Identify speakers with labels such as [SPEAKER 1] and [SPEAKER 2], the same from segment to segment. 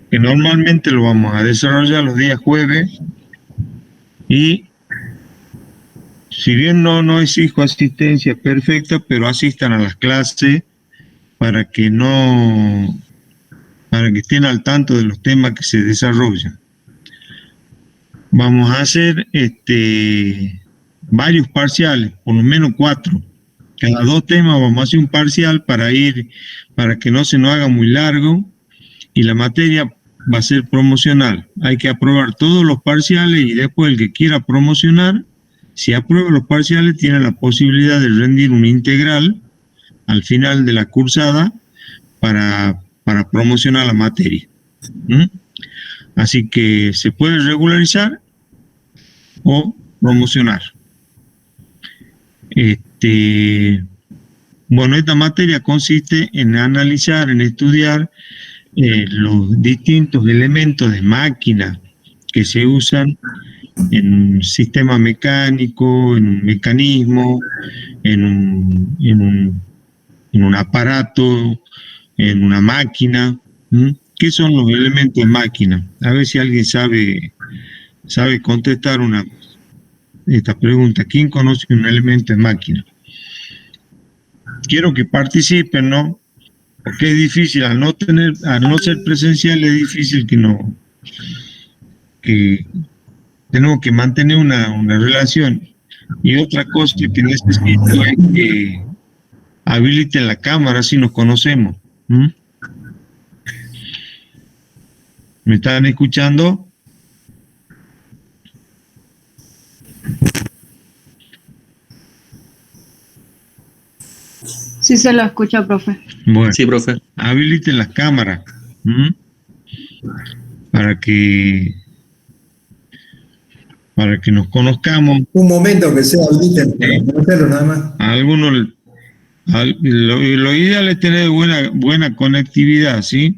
[SPEAKER 1] que normalmente lo vamos a desarrollar los días jueves, y si bien no exijo asistencia perfecta, pero asistan a las clases para que estén al tanto de los temas que se desarrollan. Vamos a hacer varios parciales, por lo menos 4. Cada 2 temas vamos a hacer un parcial para que no se nos haga muy largo, y la materia va a ser promocional. Hay que aprobar todos los parciales y después el que quiera promocionar, si aprueba los parciales, tiene la posibilidad de rendir una integral al final de la cursada para promocionar la materia. Así que se puede regularizar o promocionar. Bueno, esta materia consiste en analizar, en estudiar los distintos elementos de máquina que se usan en un sistema mecánico, en un mecanismo, en un aparato, en una máquina. ¿Qué son los elementos de máquina? A ver si alguien sabe contestar esta pregunta. ¿Quién conoce un elemento de máquina? Quiero que participen, ¿no? Porque es difícil, al no ser presencial, es difícil que tenemos que mantener una relación. Y otra cosa que necesito es que habiliten la cámara, si nos conocemos. ¿Me están escuchando?
[SPEAKER 2] Sí, se lo escucha, profe.
[SPEAKER 1] Bueno,
[SPEAKER 3] sí, profe.
[SPEAKER 1] Habiliten las cámaras para que nos conozcamos.
[SPEAKER 4] Un momento que se habiliten para conocerlo nada más.
[SPEAKER 1] Algunos, lo ideal es tener buena conectividad, ¿sí?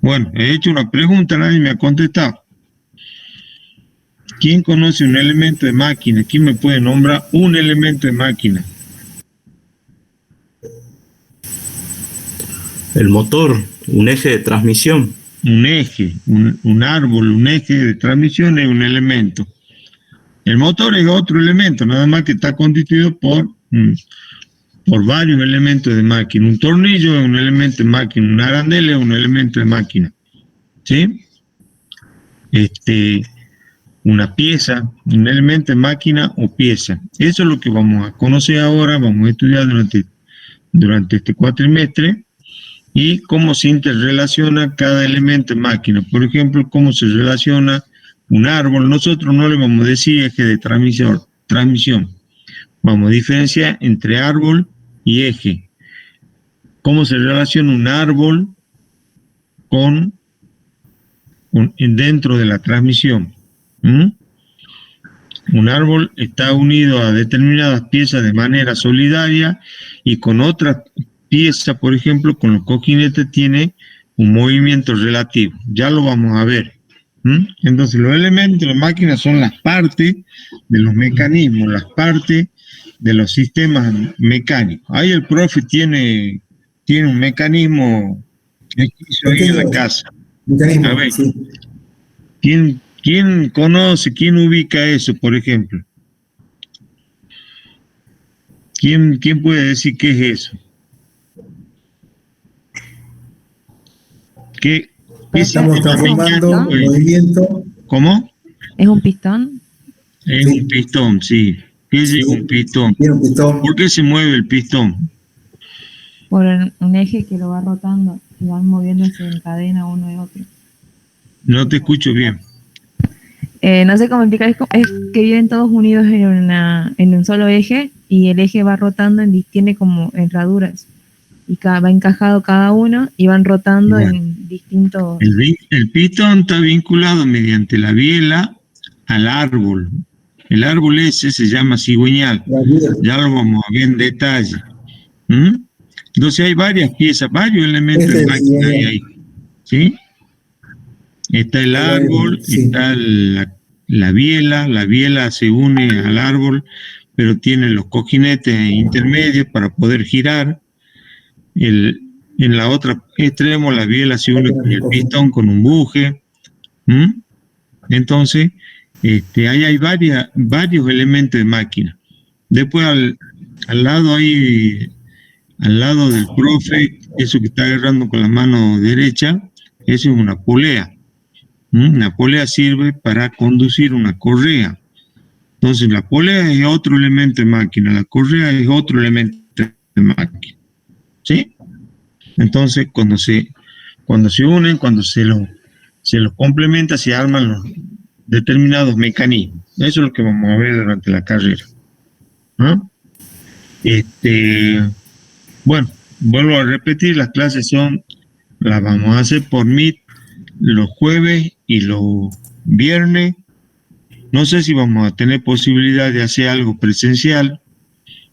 [SPEAKER 1] Bueno, he hecho una pregunta, nadie me ha contestado. ¿Quién conoce un elemento de máquina? ¿Quién me puede nombrar un elemento de máquina?
[SPEAKER 3] El motor, un eje de transmisión.
[SPEAKER 1] Un eje, un árbol, un eje de transmisión es un elemento. El motor es otro elemento, nada más que está constituido por varios elementos de máquina. Un tornillo es un elemento de máquina, un arandel es un elemento de máquina. ¿Sí? Una pieza, un elemento de máquina o pieza. Eso es lo que vamos a conocer ahora, vamos a estudiar durante este cuatrimestre, y cómo se interrelaciona cada elemento de máquina. Por ejemplo, cómo se relaciona un árbol. Nosotros no le vamos a decir eje de transmisión. Vamos a diferenciar entre árbol y eje. Cómo se relaciona un árbol dentro de la transmisión. Un árbol está unido a determinadas piezas de manera solidaria, y con otras piezas, por ejemplo, con los cojinetes, tiene un movimiento relativo. Ya lo vamos a ver. Entonces, los elementos de la máquina son las partes de los mecanismos, las partes de los sistemas mecánicos. Ahí el profe tiene un mecanismo que hizo ahí en la casa. A ver,
[SPEAKER 4] sí.
[SPEAKER 1] ¿Quién conoce, quién ubica eso, por ejemplo? ¿Quién puede decir qué es eso? ¿Qué
[SPEAKER 4] Estamos transformando movimiento.
[SPEAKER 1] ¿Cómo?
[SPEAKER 2] ¿Es un pistón?
[SPEAKER 1] Es un pistón, sí. ¿Qué es un pistón?
[SPEAKER 4] Tiene un pistón.
[SPEAKER 1] ¿Por qué se mueve el pistón?
[SPEAKER 2] Por un eje que lo va rotando y van moviéndose en cadena uno y otro.
[SPEAKER 1] No te escucho bien.
[SPEAKER 2] No sé cómo explicar, es que viven todos unidos en un solo eje, y el eje va rotando, tiene como herraduras, y va encajado cada uno y van rotando en distintos...
[SPEAKER 1] El pistón está vinculado mediante la biela al árbol. El árbol ese se llama cigüeñal. Ya lo vamos a ver en detalle. Entonces hay varias piezas, varios elementos de máquina ahí. ¿Sí? Está el árbol, está la biela se une al árbol, pero tiene los cojinetes intermedios para poder girar. en la otra extremo la biela se une con el pistón con un buje. Entonces, ahí hay varios elementos de máquina. Después al lado ahí, al lado del profe, eso que está agarrando con la mano derecha, eso es una polea. Una polea sirve para conducir una correa. Entonces, la polea es otro elemento de máquina, la correa es otro elemento de máquina. ¿Sí? Entonces, cuando se unen, cuando se los complementa, se arman los determinados mecanismos. Eso es lo que vamos a ver durante la carrera. Bueno, vuelvo a repetir, las clases las vamos a hacer por Meet los jueves y los viernes. No sé si vamos a tener posibilidad de hacer algo presencial.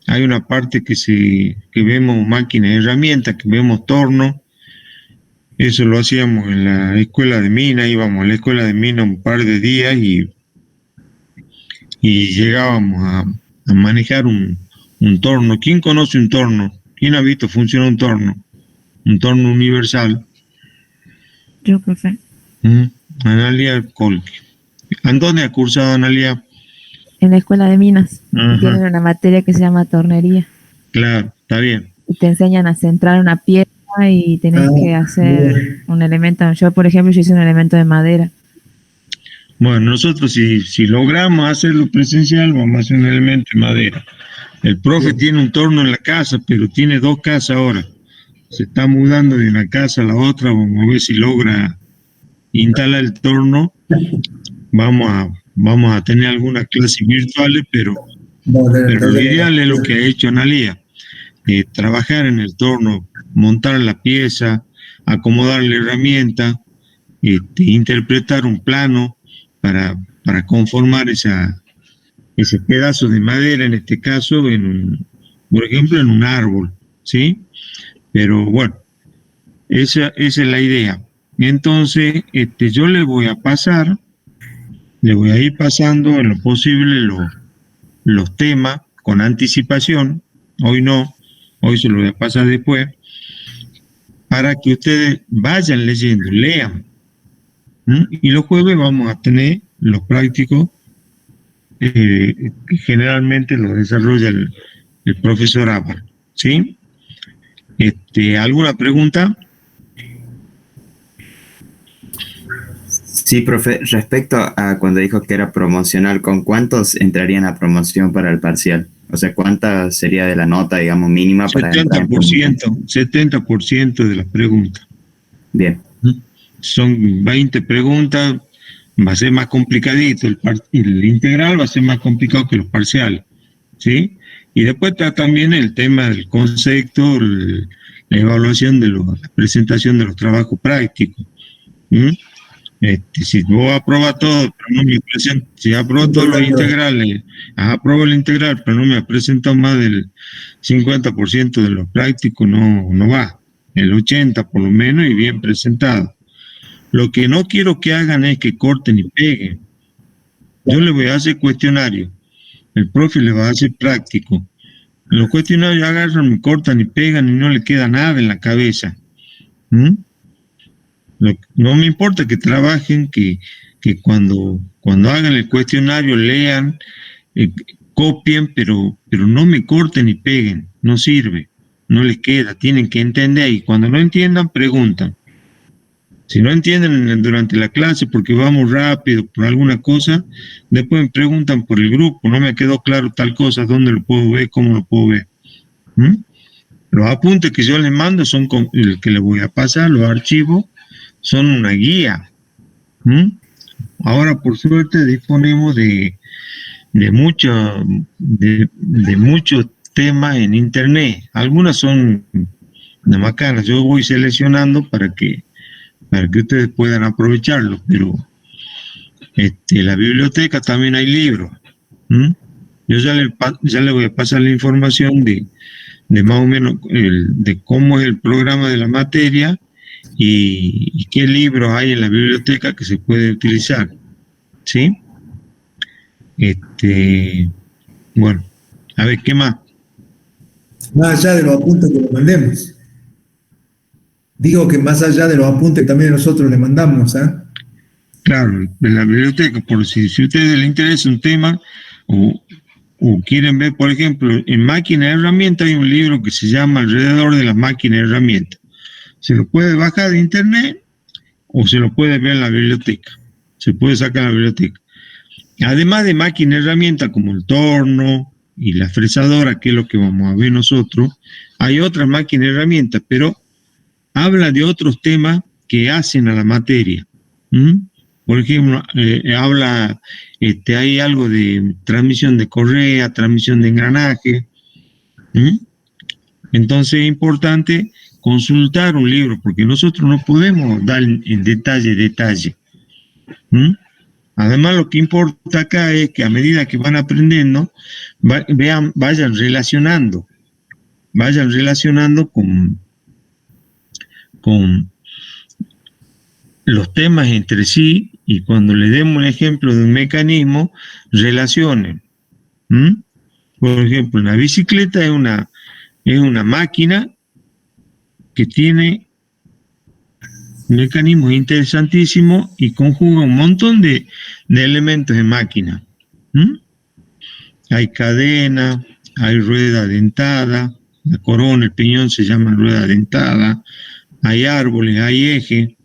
[SPEAKER 1] Hay una parte que vemos máquinas y herramientas, que vemos torno. Eso lo hacíamos en la escuela de mina, íbamos a la escuela de mina un par de días y llegábamos a manejar un torno. ¿Quién conoce un torno? ¿Quién ha visto funcionar un torno? Un torno universal.
[SPEAKER 2] Yo, profe.
[SPEAKER 1] Analia Colque. ¿En dónde ha cursado Analia?
[SPEAKER 2] En la escuela de minas. Tienen una materia que se llama tornería.
[SPEAKER 1] Claro, está bien.
[SPEAKER 2] Y te enseñan a centrar una pieza y tenés que hacer un elemento. Yo, por ejemplo, hice un elemento de madera.
[SPEAKER 1] Bueno, nosotros si logramos hacerlo presencial, vamos a hacer un elemento de madera. El profe tiene un torno en la casa, pero tiene 2 casas ahora. Se está mudando de una casa a la otra. Vamos a ver si logra instalar el torno. Vamos a tener algunas clases virtuales, pero lo ideal es lo que ha hecho Analia. Trabajar en el torno, montar la pieza, acomodar la herramienta, interpretar un plano para conformar ese pedazo de madera, en este caso, por ejemplo, en un árbol, ¿sí? Pero bueno, esa es la idea. Entonces, yo le voy a ir pasando en lo posible los temas con anticipación. Hoy no, hoy se lo voy a pasar después, para que ustedes vayan leyendo, lean. Y los jueves vamos a tener los prácticos, que generalmente los desarrolla el profesor Álvaro, ¿sí? ¿Alguna pregunta?
[SPEAKER 5] Sí, profe, respecto a cuando dijo que era promocional, ¿con cuántos entrarían a promoción para el parcial? O sea, ¿cuánta sería de la nota, digamos, mínima para
[SPEAKER 1] 70% de las preguntas.
[SPEAKER 5] Bien.
[SPEAKER 1] Son 20 preguntas, va a ser más complicadito. El integral va a ser más complicado que los parciales, ¿sí? Y después está también el tema del concepto, la evaluación de la presentación de los trabajos prácticos. Si vos aprobas todo, pero no me presenta, si aprobas todos los integrales, apruebo el integral, pero no me ha presentado más del 50% de los prácticos, no va. El 80% por lo menos, y bien presentado. Lo que no quiero que hagan es que corten y peguen. Yo le voy a hacer cuestionario, el profe le va a hacer práctico. En los cuestionarios agarran, me cortan y pegan y no le queda nada en la cabeza. No me importa que trabajen, que cuando hagan el cuestionario lean, copien, pero no me corten y peguen, no sirve, no les queda, tienen que entender, y cuando no entiendan, preguntan. Si no entienden durante la clase porque vamos rápido por alguna cosa, después me preguntan por el grupo, no me quedó claro tal cosa, dónde lo puedo ver, cómo lo puedo ver. Los apuntes que yo les mando son el que les voy a pasar, los archivos, son una guía. Ahora, por suerte, disponemos de muchos temas en internet. Algunas son de macanas. Yo voy seleccionando para que ustedes puedan aprovecharlo, pero la biblioteca también hay libros. Yo ya le voy a pasar la información de más o menos de cómo es el programa de la materia y qué libros hay en la biblioteca que se puede utilizar, ¿sí? Bueno, a ver, ¿qué más?
[SPEAKER 4] Más allá de los apuntes que le mandemos. Digo que más allá de los apuntes que también nosotros le mandamos, ¿ah?
[SPEAKER 1] Claro, de la biblioteca, por si a ustedes les interesa un tema o quieren ver, por ejemplo, en máquina de herramientas hay un libro que se llama Alrededor de las máquinas de herramientas. Se lo puede bajar de internet o se lo puede ver en la biblioteca. Se puede sacar en la biblioteca. Además de máquinas de herramientas como el torno y la fresadora, que es lo que vamos a ver nosotros, hay otras máquinas de herramientas, pero habla de otros temas que hacen a la materia. Por ejemplo, hay algo de transmisión de correa, transmisión de engranaje. Entonces es importante consultar un libro, porque nosotros no podemos dar en detalle. Además, lo que importa acá es que a medida que van aprendiendo, vayan relacionando con los temas entre sí, y cuando le demos un ejemplo de un mecanismo, relacionen. Por ejemplo, la bicicleta es una máquina que tiene mecanismos interesantísimos y conjuga un montón de elementos de máquina. Hay cadena, hay rueda dentada, la corona, el piñón se llama rueda dentada, hay árboles, hay eje,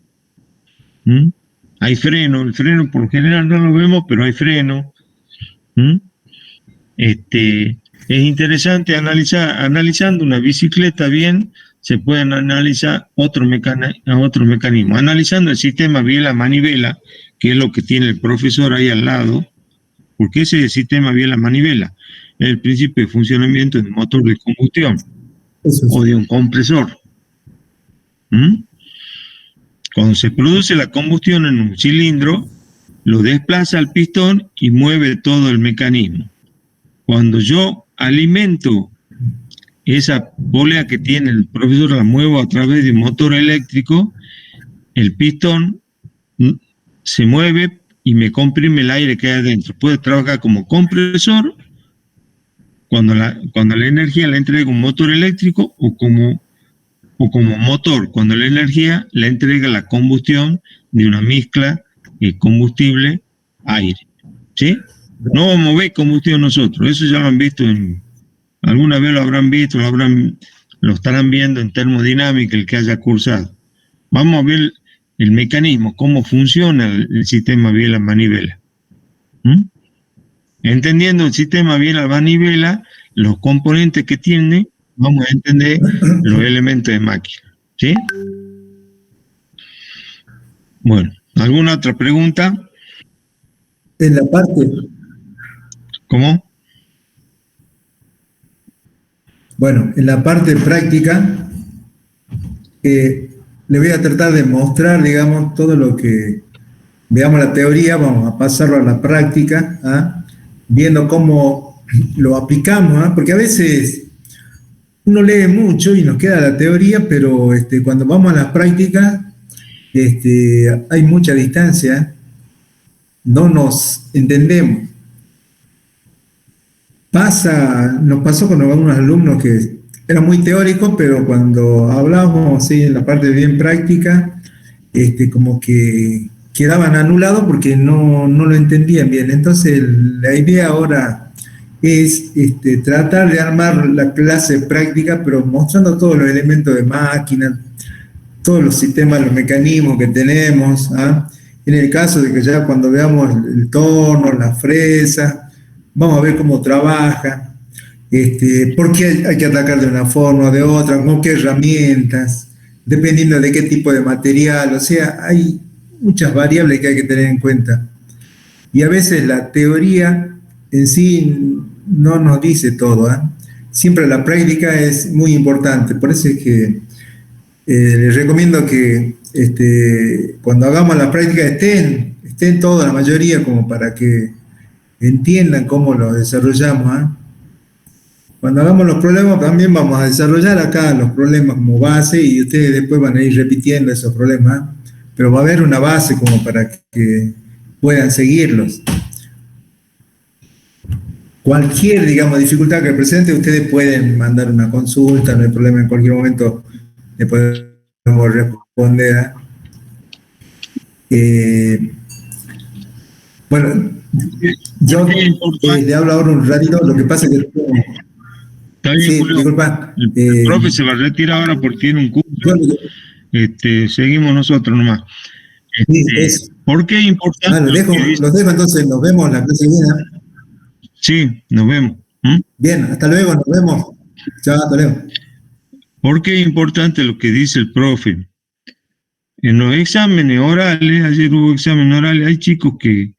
[SPEAKER 1] hay freno. El freno por lo general no lo vemos, pero hay freno. Es interesante analizando una bicicleta bien, se pueden analizar otro mecanismo. Analizando el sistema biela-manivela, que es lo que tiene el profesor ahí al lado, porque ese es el sistema biela-manivela, es el principio de funcionamiento de un motor de combustión o de un compresor. Cuando se produce la combustión en un cilindro, lo desplaza al pistón y mueve todo el mecanismo. Cuando yo alimento esa polea que tiene el profesor, la muevo a través de un motor eléctrico, el pistón se mueve y me comprime el aire que hay adentro. Puede trabajar como compresor cuando la energía la entrega un motor eléctrico o como motor, cuando la energía la entrega la combustión de una mezcla combustible-aire. ¿Sí? No vamos a ver combustión nosotros, eso ya lo han visto, alguna vez lo habrán visto, lo estarán viendo en termodinámica el que haya cursado. Vamos a ver el mecanismo, cómo funciona el sistema biela-manivela. Entendiendo el sistema biela-manivela, los componentes que tiene, vamos a entender los elementos de máquina. ¿Sí? Bueno, ¿alguna otra pregunta?
[SPEAKER 4] En la parte...
[SPEAKER 1] ¿Cómo?
[SPEAKER 4] Bueno, en la parte práctica, le voy a tratar de mostrar, digamos, todo lo que veamos la teoría, vamos a pasarlo a la práctica, viendo cómo lo aplicamos, porque a veces uno lee mucho y nos queda la teoría, pero cuando vamos a las prácticas, hay mucha distancia, no nos entendemos. Nos pasó con algunos alumnos que era muy teórico, pero cuando hablábamos así en la parte bien práctica, como que quedaban anulados porque no lo entendían bien. Entonces la idea ahora es tratar de armar la clase práctica, pero mostrando todos los elementos de máquina, todos los sistemas, los mecanismos que tenemos. En el caso de que ya cuando veamos el torno, la fresa, vamos a ver cómo trabaja, por qué hay que atacar de una forma o de otra, con qué herramientas, dependiendo de qué tipo de material. O sea, hay muchas variables que hay que tener en cuenta. Y a veces la teoría en sí no nos dice todo. Siempre la práctica es muy importante. Por eso es que les recomiendo que cuando hagamos la práctica estén todos, la mayoría, como para que entiendan cómo lo desarrollamos. Cuando hagamos los problemas también vamos a desarrollar acá los problemas como base y ustedes después van a ir repitiendo esos problemas, pero va a haber una base como para que puedan seguirlos. Cualquier, digamos, dificultad que presente, ustedes pueden mandar una consulta, no hay problema, en cualquier momento le pueden podemos responder. Bueno, yo le hablo ahora un ratito, lo que pasa es que...
[SPEAKER 1] Está bien,
[SPEAKER 4] Sí,
[SPEAKER 1] Julio.
[SPEAKER 4] disculpa.
[SPEAKER 1] El profe se va a retirar ahora porque tiene un curso. Seguimos nosotros nomás.
[SPEAKER 4] Sí, eso.
[SPEAKER 1] ¿Por qué es importante?
[SPEAKER 4] Los dejo entonces, nos vemos la clase que viene.
[SPEAKER 1] Sí, nos vemos.
[SPEAKER 4] Bien, hasta luego, nos vemos. Chao, hasta luego.
[SPEAKER 1] ¿Por qué es importante lo que dice el profe? En los exámenes orales, ayer hubo exámenes orales, hay chicos que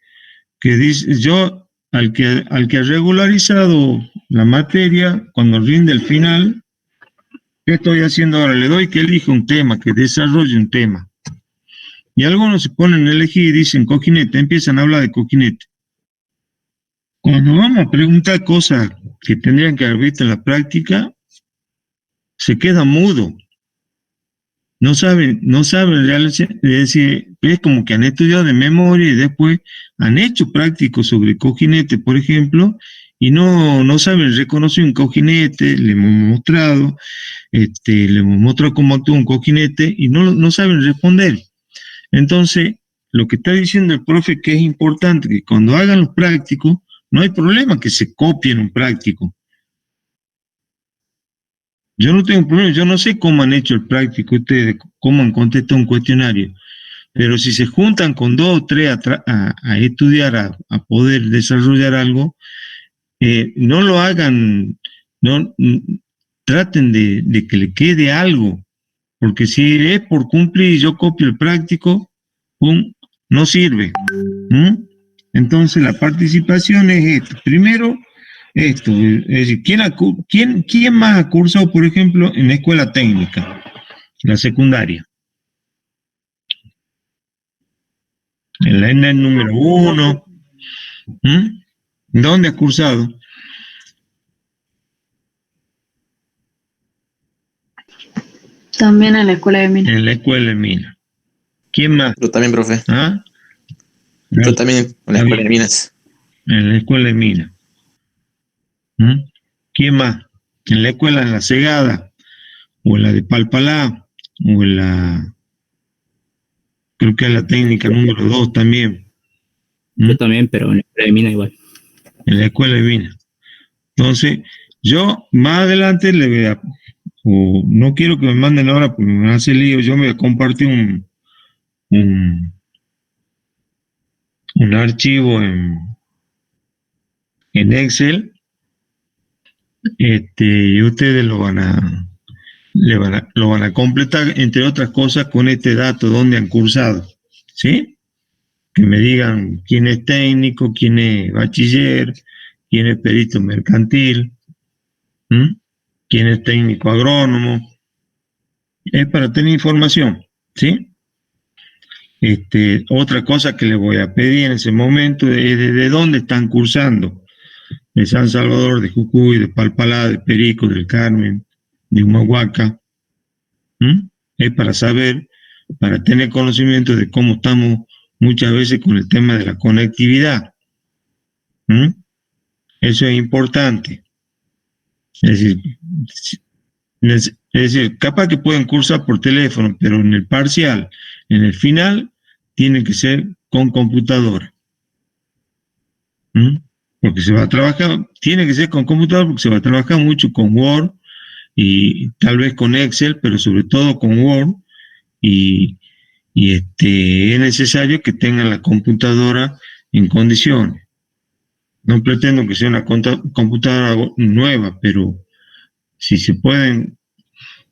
[SPEAKER 1] dicen, yo, al que ha regularizado la materia, cuando rinde el final, ¿qué estoy haciendo ahora? Le doy que elija un tema, que desarrolle un tema. Y algunos se ponen a elegir y dicen cojinete, empiezan a hablar de cojinete. Cuando vamos a preguntar cosas que tendrían que haber visto en la práctica, se queda mudo. No saben realmente decir, es como que han estudiado de memoria y después han hecho prácticos sobre cojinete, por ejemplo, y no saben reconocer un cojinete, le hemos mostrado cómo actúa un cojinete y no saben responder. Entonces, lo que está diciendo el profe que es importante que cuando hagan los prácticos, no hay problema que se copien un práctico. Yo no tengo problema, yo no sé cómo han hecho el práctico ustedes, cómo han contestado un cuestionario, pero si se juntan con 2 o 3 a estudiar, a poder desarrollar algo, no lo hagan, no traten de que le quede algo, porque si es por cumplir y yo copio el práctico, ¡pum!, no sirve. Entonces la participación es esto. Primero, esto, es decir, ¿quién más ha cursado, por ejemplo, en la escuela técnica, la secundaria? En la ENA número 1. ¿Dónde ha cursado?
[SPEAKER 6] También en la escuela de minas.
[SPEAKER 1] En la escuela de minas. ¿Quién más?
[SPEAKER 7] Yo también, profe.
[SPEAKER 1] ¿Ah?
[SPEAKER 7] Yo también en la escuela de minas.
[SPEAKER 1] En la escuela de minas. ¿Quién más? En la escuela de la Cegada, o en la de Palpalá, o en la, creo que es la técnica número 2 también.
[SPEAKER 8] Yo también, pero en la escuela de mina igual.
[SPEAKER 1] En la escuela de minas. Entonces, yo más adelante le voy a, o no quiero que me manden ahora porque me hace lío, yo me voy a compartir un archivo en Excel, y ustedes lo van a completar, entre otras cosas, con este dato, donde han cursado, ¿sí? Que me digan quién es técnico, quién es bachiller, quién es perito mercantil, quién es técnico agrónomo. Es para tener información, ¿sí? Otra cosa que les voy a pedir en ese momento es de dónde están cursando. De San Salvador, de Jujuy, de Palpalá, de Perico, del Carmen, de Humahuaca. Es para saber, para tener conocimiento de cómo estamos muchas veces con el tema de la conectividad. Eso es importante. Es decir, capaz que pueden cursar por teléfono, pero en el parcial, en el final, tiene que ser con computadora. Porque se va a trabajar, tiene que ser con computadora porque se va a trabajar mucho con Word y tal vez con Excel, pero sobre todo con Word, y es necesario que tengan la computadora en condiciones. No pretendo que sea una computadora nueva, pero si se pueden,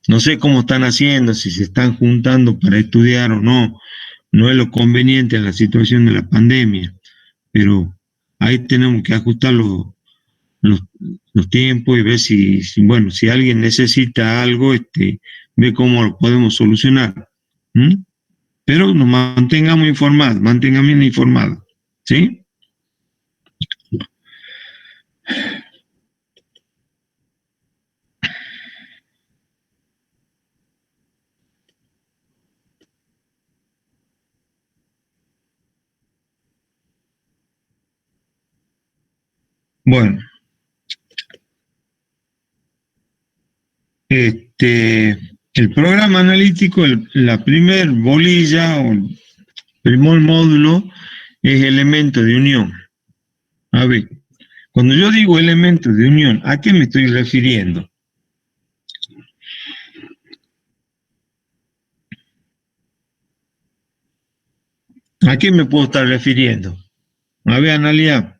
[SPEAKER 1] no sé cómo están haciendo, si se están juntando para estudiar o no, no es lo conveniente en la situación de la pandemia, pero ahí tenemos que ajustar los tiempos y ver si alguien necesita algo, ver cómo lo podemos solucionar. Pero nos mantengan informados, ¿sí? Bueno, El programa analítico, la primer bolilla o el primer módulo es elemento de unión. A ver, cuando yo digo elemento de unión, ¿a qué me estoy refiriendo? ¿A qué me puedo estar refiriendo? A ver, Analia.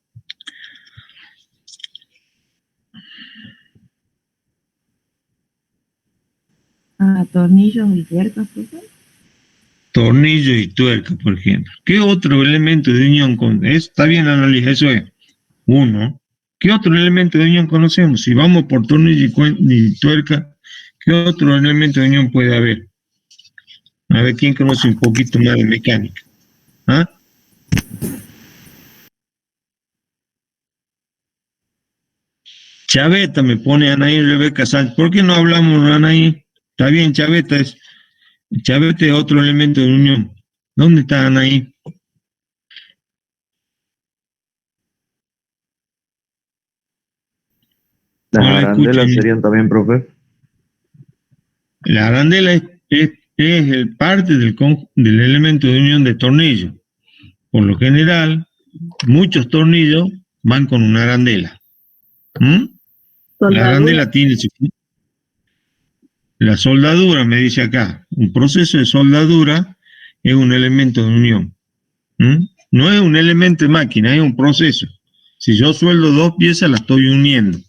[SPEAKER 2] A tornillos y tuercas, por favor.
[SPEAKER 1] Tornillo y tuerca, por ejemplo. ¿Qué otro elemento de unión está bien, Analia, eso es uno? ¿Qué otro elemento de unión conocemos? Si vamos por tornillo y tuerca, ¿qué otro elemento de unión puede haber? A ver, ¿quién conoce un poquito más de mecánica? ¿Ah? Chaveta me pone Anaí Rebeca Sánchez. ¿Por qué no hablamos, Anaí? Está bien, Chaveta es otro elemento de unión. ¿Dónde está Anaí?
[SPEAKER 6] Las
[SPEAKER 1] No la
[SPEAKER 6] arandelas
[SPEAKER 1] escucho.
[SPEAKER 6] serían también, profe.
[SPEAKER 1] La arandela es el parte del elemento de unión de tornillo. Por lo general, muchos tornillos van con una arandela. La arandela tiene la soldadura, me dice acá. Un proceso de soldadura es un elemento de unión. No es un elemento de máquina, es un proceso. Si yo sueldo dos piezas, las estoy uniendo.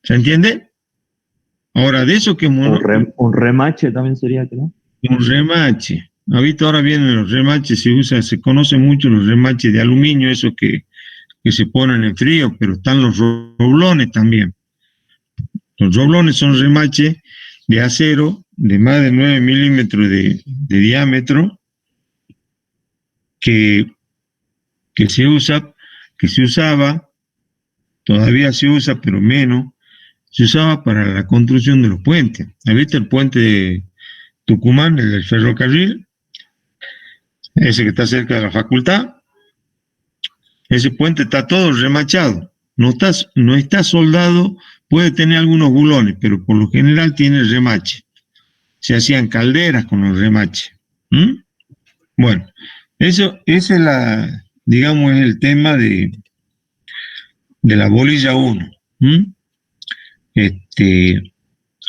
[SPEAKER 1] ¿Se entiende? Ahora, de eso que...
[SPEAKER 6] Un remache también sería, ¿no?
[SPEAKER 1] Un remache. Ahorita ahora vienen los remaches, se conoce mucho los remaches de aluminio, esos que se ponen en frío, pero están los roblones también. Los roblones son remaches de acero de más de 9 milímetros de diámetro que se usaba, todavía se usa, pero menos, se usaba para la construcción de los puentes. ¿Viste el puente de Tucumán, el del ferrocarril? Ese que está cerca de la facultad. Ese puente está todo remachado. No está soldado, puede tener algunos bulones, pero por lo general tiene remache. Se hacían calderas con los remaches. Bueno, ese es digamos, el tema de la bolilla 1.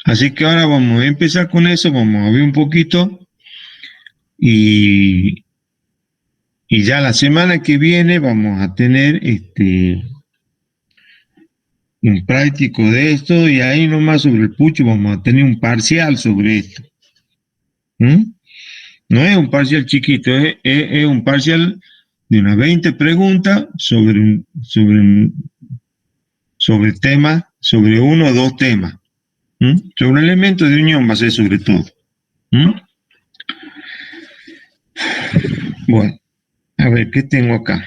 [SPEAKER 1] Así que ahora vamos a empezar con eso, vamos a ver un poquito y ya la semana que viene vamos a tener un práctico de esto y ahí nomás sobre el pucho vamos a tener un parcial sobre esto. No es un parcial chiquito, es un parcial de unas 20 preguntas sobre temas, sobre uno o dos temas. Sobre elementos de unión va a ser sobre todo. Bueno, a ver, ¿qué tengo acá?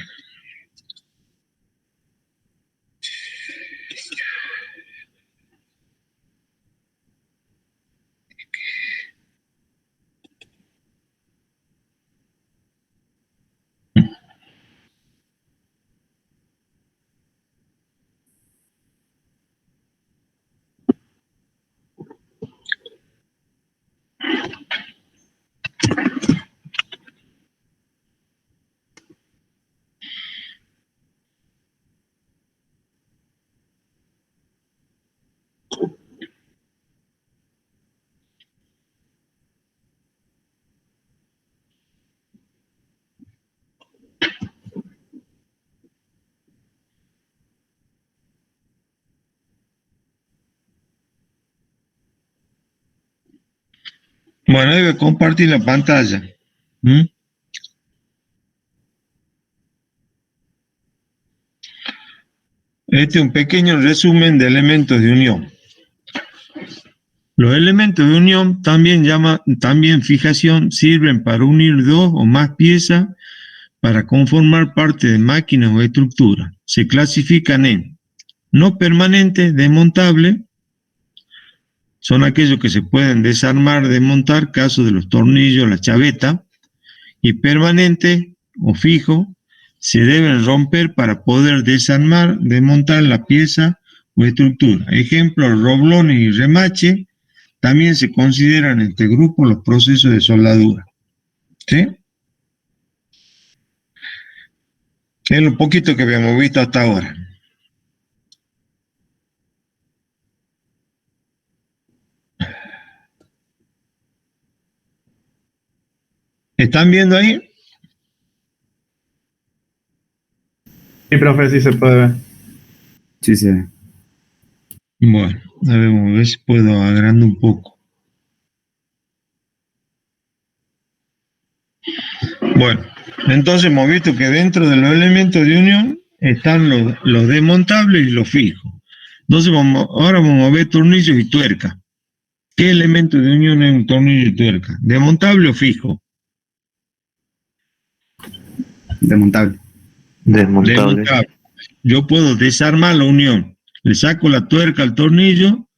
[SPEAKER 1] Bueno, ahí voy a compartir la pantalla. Este es un pequeño resumen de elementos de unión. Los elementos de unión, también fijación, sirven para unir dos o más piezas para conformar parte de máquinas o estructuras. Se clasifican en no permanentes, desmontables, son aquellos que se pueden desarmar, desmontar, caso de los tornillos, la chaveta, y permanentes o fijos, se deben romper para poder desarmar, desmontar la pieza o estructura. Ejemplo, roblones y remache también se consideran en este grupo los procesos de soldadura. ¿Sí? Es lo poquito que habíamos visto hasta ahora. ¿Están viendo ahí?
[SPEAKER 9] Sí, profe, sí se puede ver.
[SPEAKER 5] Sí, se ve.
[SPEAKER 1] Bueno, a ver si puedo agrandar un poco. Bueno, entonces hemos visto que dentro de los elementos de unión están los desmontables y los fijos. Entonces ahora vamos a ver tornillos y tuercas. ¿Qué elemento de unión es un tornillo y tuerca? ¿Desmontable o fijo?
[SPEAKER 5] Desmontable.
[SPEAKER 6] Desmontable.
[SPEAKER 1] Yo puedo desarmar la unión. Le saco la tuerca al tornillo,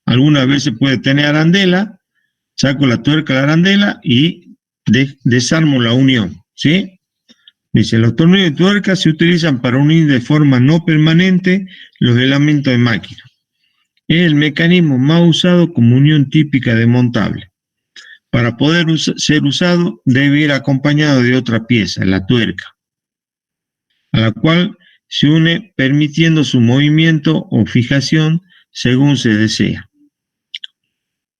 [SPEAKER 1] algunas veces puede tener arandela, saco la tuerca a la arandela y desarmo la unión, ¿sí? Dice, los tornillos de tuerca se utilizan para unir de forma no permanente los elementos de máquina. Es el mecanismo más usado como unión típica desmontable. Para poder ser usado debe ir acompañado de otra pieza, la tuerca, a la cual se une permitiendo su movimiento o fijación según se desea.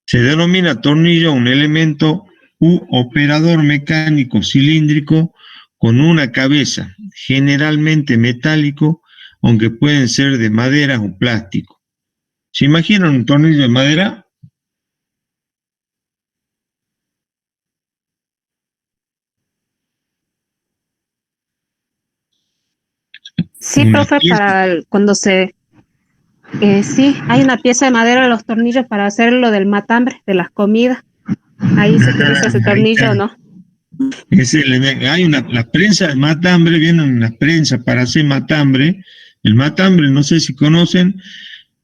[SPEAKER 1] Se denomina tornillo un elemento u operador mecánico cilíndrico con una cabeza, generalmente metálico, aunque pueden ser de madera o plástico. ¿Se imaginan un tornillo de madera?
[SPEAKER 10] Sí,
[SPEAKER 1] Una
[SPEAKER 10] profe,
[SPEAKER 1] pieza.
[SPEAKER 10] cuando se... sí, hay una pieza de madera en los tornillos para hacer lo del matambre, de las comidas. Ahí se utiliza ese tornillo, ¿no?
[SPEAKER 1] Hay la prensa de matambre, vienen unas prensas para hacer matambre. El matambre, no sé si conocen,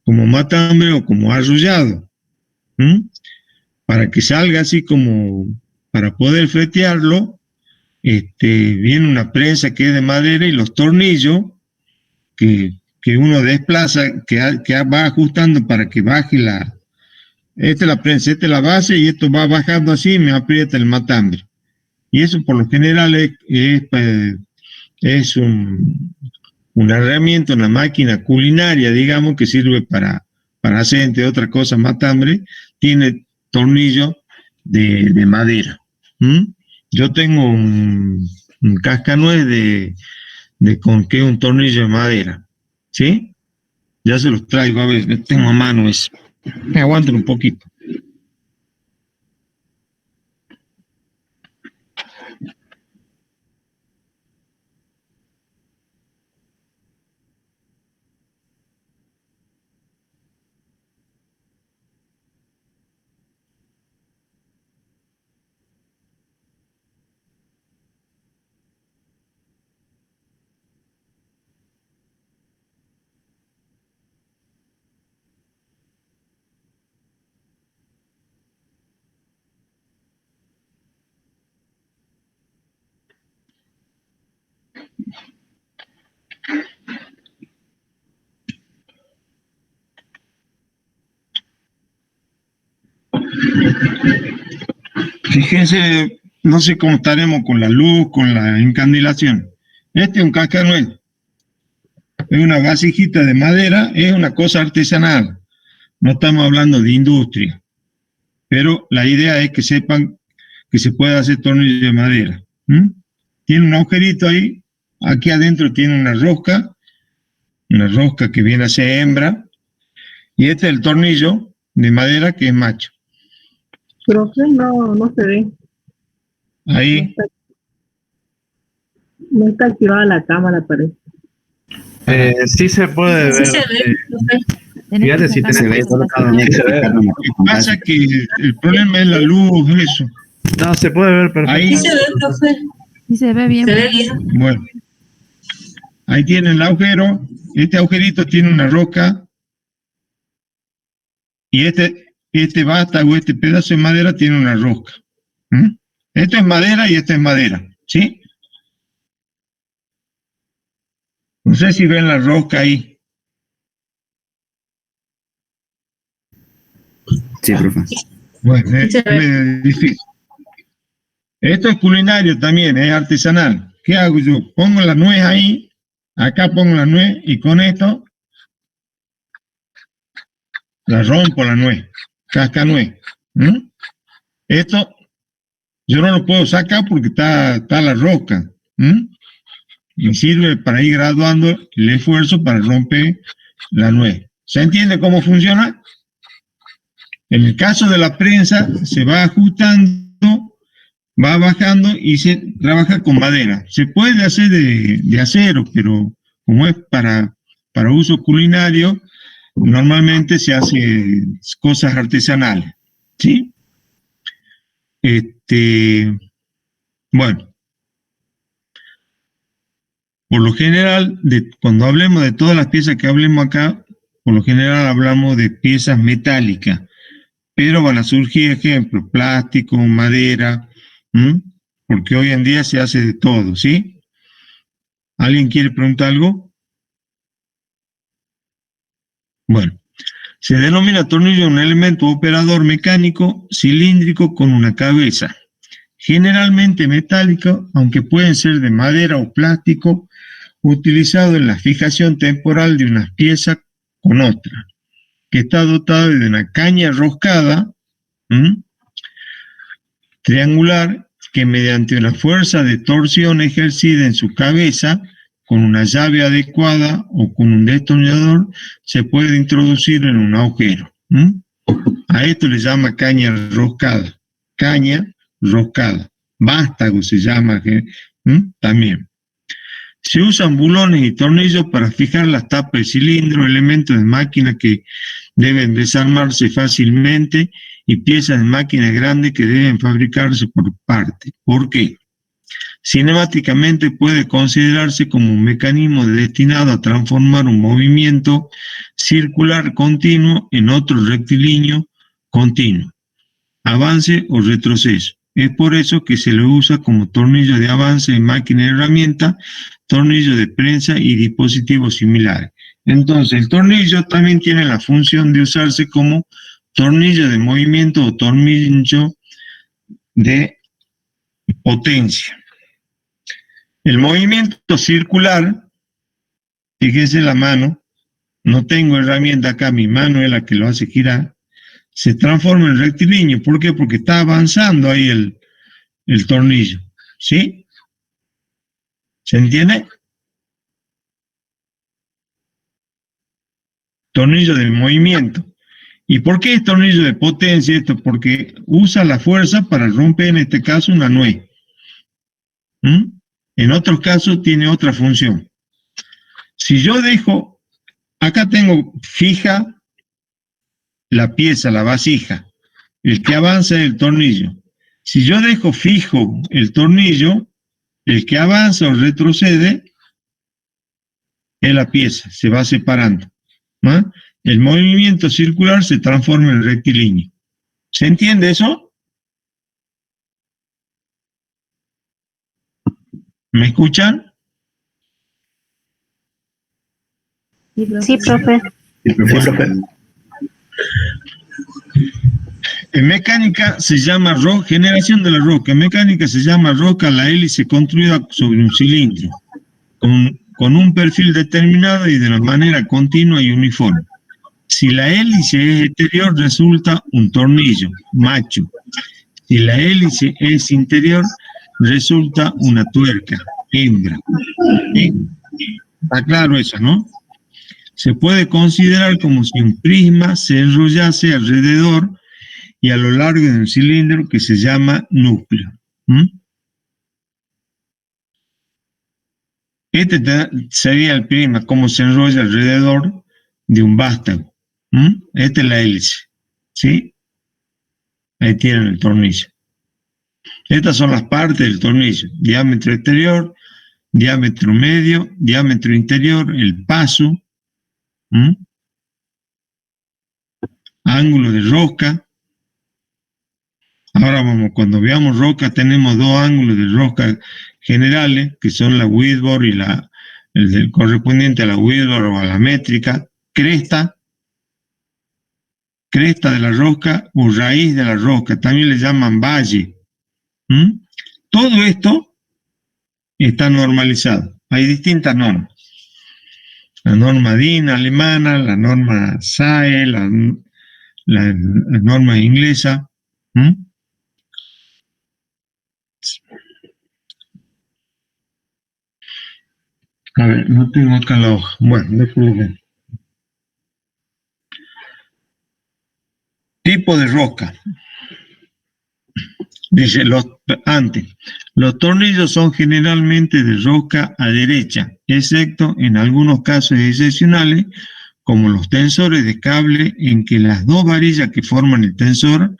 [SPEAKER 1] como matambre o como arrollado. Para que salga así como, para poder fletearlo, viene una prensa que es de madera y los tornillos que uno desplaza, que va ajustando para que baje esta es la prensa, esta es la base y esto va bajando así y me aprieta el matambre. Y eso por lo general es una herramienta, una máquina culinaria, digamos, que sirve para hacer, entre otras cosas, matambre. Tiene tornillo de madera. Yo tengo un cascanuez con que un tornillo de madera. ¿Sí? Ya se los traigo, a ver, tengo a mano eso. Me aguanten un poquito. Fíjense, no sé cómo estaremos con la luz, con la encandilación. Este es un cascanueces. Es una vasijita de madera, es una cosa artesanal. No estamos hablando de industria. Pero la idea es que sepan que se puede hacer tornillo de madera. Tiene un agujerito ahí. Aquí adentro tiene una rosca que viene a ser hembra. Y este es el tornillo de madera que es macho.
[SPEAKER 11] Profe, no se ve.
[SPEAKER 1] Ahí.
[SPEAKER 11] No está activada la cámara, parece.
[SPEAKER 9] Sí se puede ver.
[SPEAKER 11] Sí se ve, profe.
[SPEAKER 9] Fíjate si
[SPEAKER 5] Se ve, solo cada
[SPEAKER 9] Sí se ve.
[SPEAKER 1] Lo que pasa es que el problema es la luz, eso.
[SPEAKER 9] No, se puede ver perfecto.
[SPEAKER 1] Ahí.
[SPEAKER 11] Sí se ve, profe.
[SPEAKER 2] Sí se ve bien.
[SPEAKER 11] Se ve bien.
[SPEAKER 1] Bueno, ahí tiene el agujero. Este agujerito tiene una roca. Y este vástago, este pedazo de madera tiene una rosca. Esto es madera y esto es madera, ¿sí? No sé si ven la rosca ahí.
[SPEAKER 5] Sí, profe.
[SPEAKER 1] Bueno, es medio difícil. Esto es culinario también, es artesanal. ¿Qué hago yo? Pongo la nuez ahí, acá pongo la nuez y con esto la rompo la nuez, cascanuez. Esto yo no lo puedo sacar porque está la rosca. Me sirve para ir graduando el esfuerzo para romper la nuez. ¿Se entiende cómo funciona? En el caso de la prensa, se va ajustando, va bajando y se trabaja con madera. Se puede hacer de acero, pero como es para uso culinario, normalmente se hace cosas artesanales. ¿Sí? Bueno. Por lo general, cuando hablemos de todas las piezas que hablemos acá, por lo general hablamos de piezas metálicas, pero van a surgir ejemplos, plástico, madera, porque hoy en día se hace de todo, ¿sí? ¿Alguien quiere preguntar algo? Bueno, se denomina tornillo un elemento operador mecánico cilíndrico con una cabeza, generalmente metálico, aunque pueden ser de madera o plástico, utilizado en la fijación temporal de una pieza con otra, que está dotado de una caña roscada, triangular, que mediante una fuerza de torsión ejercida en su cabeza, con una llave adecuada o con un destornillador, se puede introducir en un agujero. A esto le llama caña roscada. Vástago se llama también. Se usan bulones y tornillos para fijar las tapas de cilindro, elementos de máquina que deben desarmarse fácilmente y piezas de máquinas grandes que deben fabricarse por parte. ¿Por qué? Cinemáticamente puede considerarse como un mecanismo destinado a transformar un movimiento circular continuo en otro rectilíneo continuo, avance o retroceso. Es por eso que se lo usa como tornillo de avance en máquina y herramienta, tornillo de prensa y dispositivos similares. Entonces, el tornillo también tiene la función de usarse como tornillo de movimiento o tornillo de potencia. El movimiento circular, fíjense la mano, no tengo herramienta acá, mi mano es la que lo hace girar, se transforma en rectilíneo. ¿Por qué? Porque está avanzando ahí el tornillo. ¿Sí? ¿Se entiende? Tornillo de movimiento. ¿Y por qué es tornillo de potencia esto? Porque usa la fuerza para romper, en este caso, una nuez. En otros casos tiene otra función. Si yo dejo, acá tengo fija la pieza, la vasija, el que avanza es el tornillo. Si yo dejo fijo el tornillo, el que avanza o retrocede es la pieza, se va separando. El movimiento circular se transforma en rectilíneo. ¿Se entiende eso? ¿Me escuchan?
[SPEAKER 10] Sí, profe.
[SPEAKER 3] Sí, profe.
[SPEAKER 1] En mecánica se llama generación de la rosca. En mecánica se llama rosca la hélice construida sobre un cilindro, con un perfil determinado y de una manera continua y uniforme. Si la hélice es exterior, resulta un tornillo, macho. Si la hélice es interior, resulta una tuerca, hembra. ¿Sí? Está claro eso, ¿no? Se puede considerar como si un prisma se enrollase alrededor y a lo largo de un cilindro que se llama núcleo. Este sería el prisma, cómo se enrolla alrededor de un vástago. Esta es la hélice. ¿Sí? Ahí tienen el tornillo. Estas son las partes del tornillo. Diámetro exterior, diámetro medio, diámetro interior, el paso, ángulo de rosca. Ahora cuando veamos rosca, tenemos dos ángulos de rosca generales, que son la Whitworth y el del correspondiente a la Whitworth o a la métrica, cresta, cresta de la rosca o raíz de la rosca, también le llaman valle. Todo esto está normalizado. Hay distintas normas. La norma DIN alemana, la norma SAE, la norma inglesa. A ver, no tengo acá la hoja. Bueno, déjame ver. Tipo de rosca. Dice, los tornillos son generalmente de rosca a derecha, excepto en algunos casos excepcionales, como los tensores de cable, en que las dos varillas que forman el tensor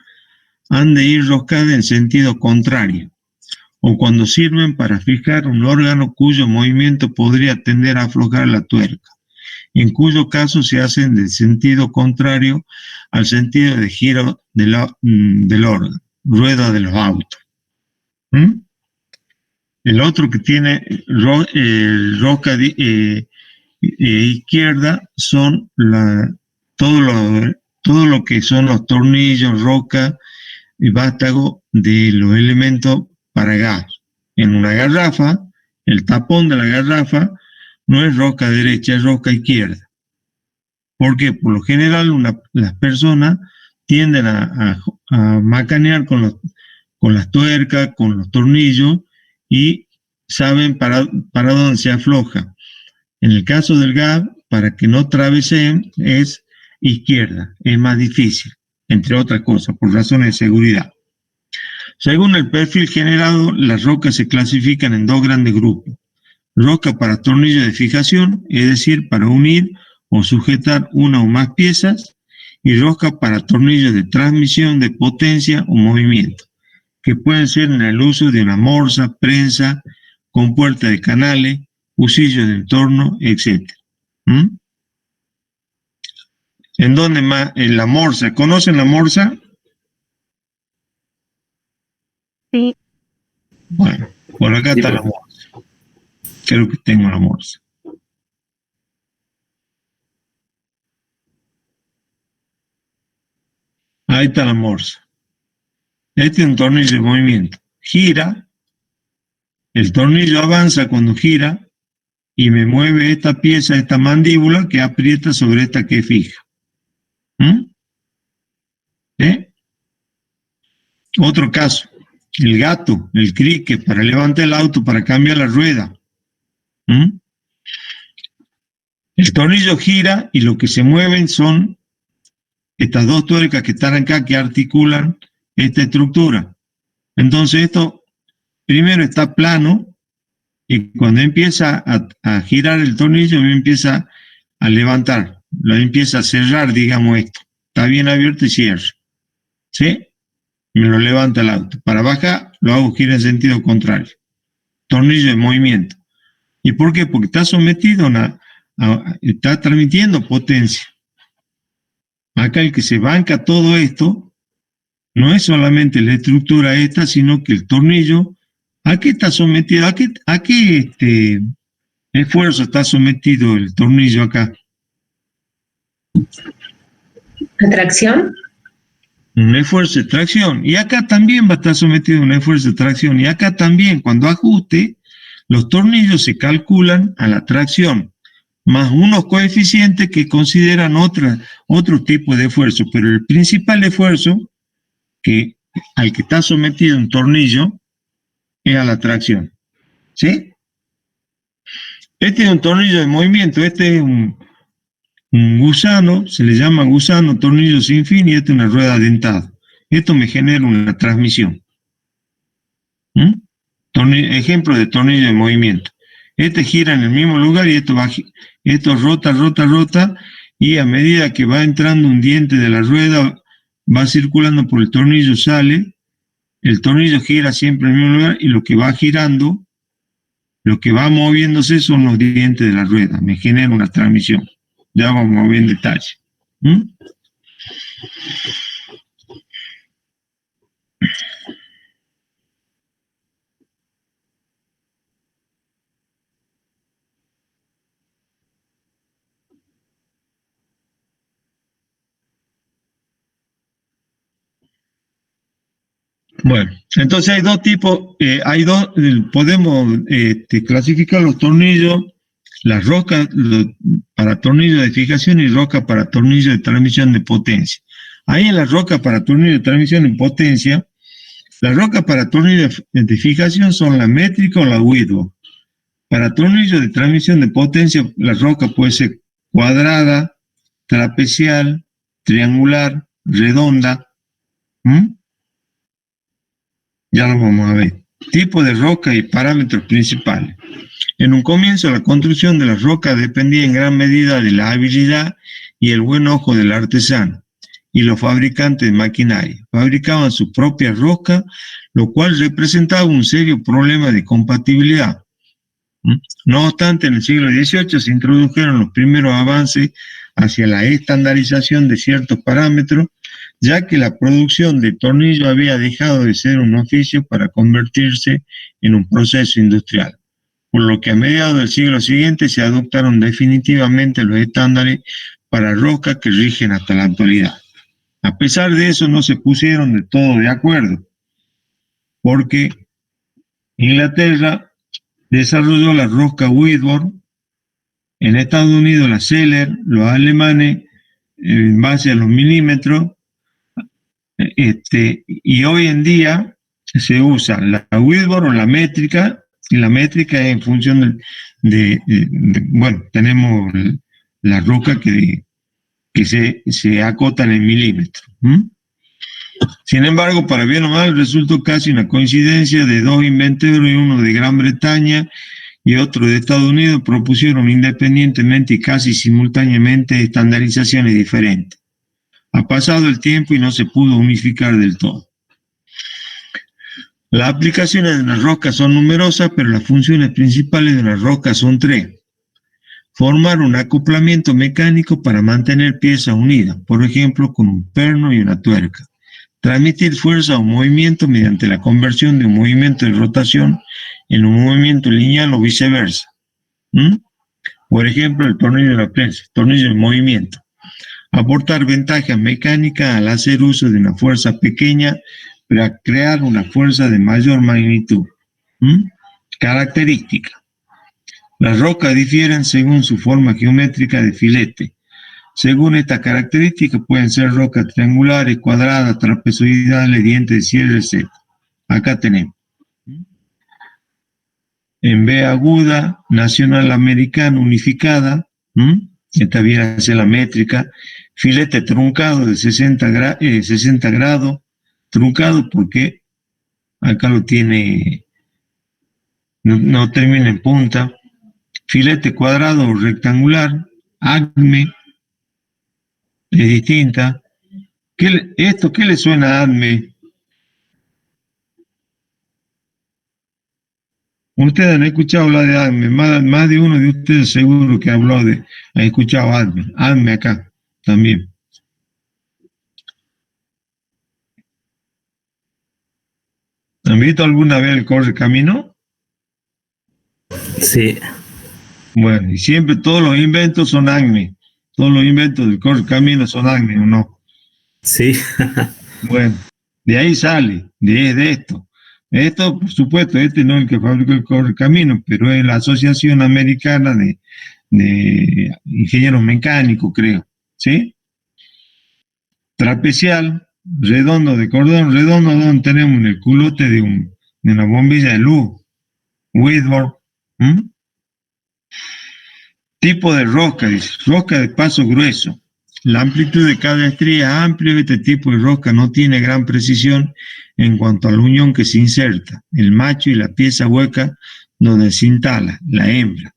[SPEAKER 1] han de ir roscadas en sentido contrario, o cuando sirven para fijar un órgano cuyo movimiento podría tender a aflojar la tuerca, en cuyo caso se hacen del sentido contrario al sentido de giro del órgano, rueda de los autos. El otro que tiene rosca izquierda son todo lo que son los tornillos, rosca y vástago de los elementos para gas. En una garrafa, el tapón de la garrafa no es rosca derecha, es rosca izquierda. Porque por lo general las personas tienden a macanear con las tuercas, con los tornillos y saben para dónde se afloja. En el caso del gas, para que no traveseen, es izquierda, es más difícil, entre otras cosas, por razones de seguridad. Según el perfil generado, las rocas se clasifican en dos grandes grupos. Roca para tornillos de fijación, es decir, para unir o sujetar una o más piezas, y rosca para tornillos de transmisión de potencia o movimiento, que pueden ser en el uso de una morsa, prensa, compuerta de canales, husillos de entorno, etc. ¿En dónde más? En la morsa. ¿Conocen la morsa?
[SPEAKER 10] Sí.
[SPEAKER 1] Bueno, por acá está la morsa. Creo que tengo la morsa. Ahí está la morsa. Este es un tornillo de movimiento. Gira, el tornillo avanza cuando gira y me mueve esta pieza, esta mandíbula que aprieta sobre esta que es fija. Otro caso, el gato, el cricket, para levantar el auto, para cambiar la rueda. El tornillo gira y lo que se mueven son estas dos tuercas que están acá que articulan esta estructura. Entonces esto primero está plano y cuando empieza a girar el tornillo me empieza a levantar, lo empieza a cerrar, digamos esto. Está bien abierto y cierra. ¿Sí? Me lo levanta el auto. Para bajar lo hago girar en sentido contrario. Tornillo de movimiento. ¿Y por qué? Porque está sometido está transmitiendo potencia. Acá el que se banca todo esto no es solamente la estructura esta, sino que el tornillo, ¿a qué está sometido? ¿A qué esfuerzo está sometido el tornillo acá?
[SPEAKER 11] ¿Atracción?
[SPEAKER 1] Un esfuerzo de tracción. Y acá también va a estar sometido a un esfuerzo de tracción. Y acá también, cuando ajuste, los tornillos se calculan a la tracción, más unos coeficientes que consideran otro tipo de esfuerzo. Pero el principal esfuerzo al que está sometido un tornillo es a la tracción. ¿Sí? Este es un tornillo de movimiento. Este es un gusano, se le llama gusano, tornillo sin fin, y esta es una rueda dentada. Esto me genera una transmisión. Ejemplo de tornillo de movimiento. Este gira en el mismo lugar y esto rota, y a medida que va entrando un diente de la rueda, va circulando por el tornillo, sale, el tornillo gira siempre en el mismo lugar y lo que va girando, lo que va moviéndose son los dientes de la rueda. Me genera una transmisión. Ya vamos a ver en detalle. Bueno, entonces hay dos tipos, podemos clasificar los tornillos, las rocas para tornillos de fijación y rocas para tornillos de transmisión de potencia. Ahí en las rocas para tornillos de transmisión de potencia, las rocas para tornillos de fijación son la métrica o la Whitworth. Para tornillos de transmisión de potencia, la roca puede ser cuadrada, trapezial, triangular, redonda. Ya lo vamos a ver. Tipo de roca y parámetros principales. En un comienzo, la construcción de las rocas dependía en gran medida de la habilidad y el buen ojo del artesano, y los fabricantes de maquinaria fabricaban sus propias rocas, lo cual representaba un serio problema de compatibilidad. No obstante, en el siglo XVIII se introdujeron los primeros avances hacia la estandarización de ciertos parámetros, ya que la producción de tornillos había dejado de ser un oficio para convertirse en un proceso industrial, por lo que a mediados del siglo siguiente se adoptaron definitivamente los estándares para rocas que rigen hasta la actualidad. A pesar de eso, no se pusieron de todo de acuerdo, porque Inglaterra desarrolló la rosca Whitworth, en Estados Unidos la Zeller, los alemanes en base a los milímetros, y hoy en día se usa la Whitworth o la métrica, y la métrica es en función bueno, tenemos la roca que se acotan en milímetros. Sin embargo, para bien o mal, resultó casi una coincidencia de dos inventores, uno de Gran Bretaña y otro de Estados Unidos, propusieron independientemente y casi simultáneamente estandarizaciones diferentes. Ha pasado el tiempo y no se pudo unificar del todo. Las aplicaciones de las rocas son numerosas, pero las funciones principales de las rocas son tres. Formar un acoplamiento mecánico para mantener piezas unidas, por ejemplo, con un perno y una tuerca. Transmitir fuerza o movimiento mediante la conversión de un movimiento de rotación en un movimiento lineal o viceversa. Por ejemplo, el tornillo de la prensa, tornillo de movimiento. Aportar ventajas mecánicas al hacer uso de una fuerza pequeña para crear una fuerza de mayor magnitud. Características. Las rocas difieren según su forma geométrica de filete. Según estas características pueden ser rocas triangulares, cuadradas, trapezoidales, dientes de cierre, etc. Acá tenemos. En B aguda, nacional americana unificada, esta viene a ser la métrica, filete truncado de 60 grados, truncado porque acá lo tiene, no termina en punta, filete cuadrado o rectangular, acme, es distinta. ¿Qué le suena a ADME? Ustedes han escuchado hablar de ADME, más de uno de ustedes seguro que ha escuchado ADME. ADME acá también. ¿Han visto alguna vez el correcamino?
[SPEAKER 3] Sí.
[SPEAKER 1] Bueno, y siempre todos los inventos son ADME. Todos los inventos del correcamino son ADME, ¿o no?
[SPEAKER 3] Sí.
[SPEAKER 1] Bueno, de ahí sale, de esto. Esto, por supuesto, no es el que fabricó el correcamino, pero es la Asociación Americana de Ingenieros Mecánicos, creo. ¿Sí? Trapezial, redondo, de cordón redondo, donde tenemos en el culote de una bombilla de luz. Whitworth. Tipo de rosca, dice, rosca de paso grueso. La amplitud de cada estría es amplia. Este tipo de rosca no tiene gran precisión en cuanto al uñón que se inserta, el macho y la pieza hueca donde se instala, la hembra.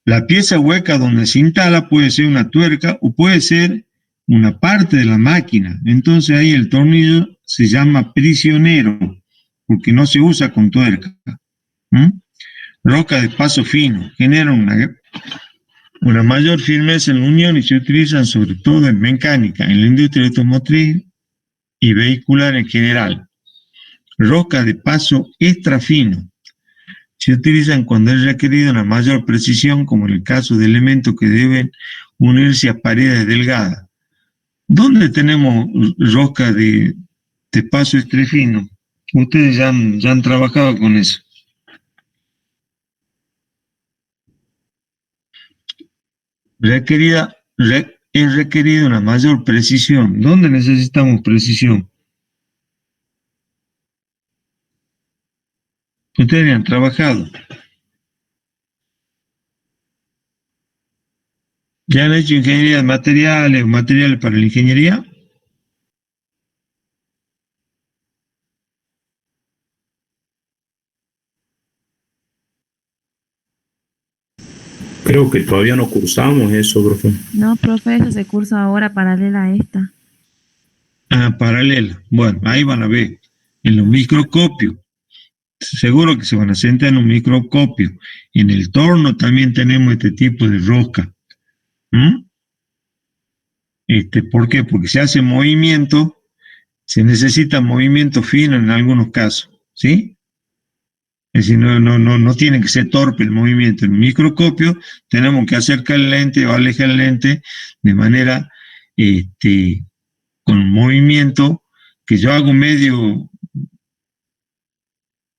[SPEAKER 1] La pieza hueca donde se instala puede ser una tuerca o puede ser una parte de la máquina. Entonces ahí el tornillo se llama prisionero, porque no se usa con tuerca. Roca de paso fino, genera una mayor firmeza en la unión y se utilizan sobre todo en mecánica, en la industria automotriz y vehicular en general. Roca de paso extra fino, se utilizan cuando es requerida una mayor precisión, como en el caso de elementos que deben unirse a paredes delgadas. ¿Dónde tenemos rosca de paso estrefino? Ustedes ya han trabajado con eso. Es requerida una mayor precisión. ¿Dónde necesitamos precisión? Ustedes han trabajado. ¿Ya han hecho ingeniería de materiales o materiales para la ingeniería?
[SPEAKER 3] Creo que todavía no cursamos eso, profe.
[SPEAKER 2] No, profe, eso se cursa ahora paralela a esta.
[SPEAKER 1] Ah, paralela. Bueno, ahí van a ver. En los microscopios. Seguro que se van a sentar en un microscopio. En el torno también tenemos este tipo de rosca. ¿Por qué? Porque se hace movimiento, se necesita movimiento fino en algunos casos, ¿sí? Es decir, no tiene que ser torpe el movimiento. En el microscopio tenemos que acercar el lente o alejar el lente de manera, con movimiento, que yo hago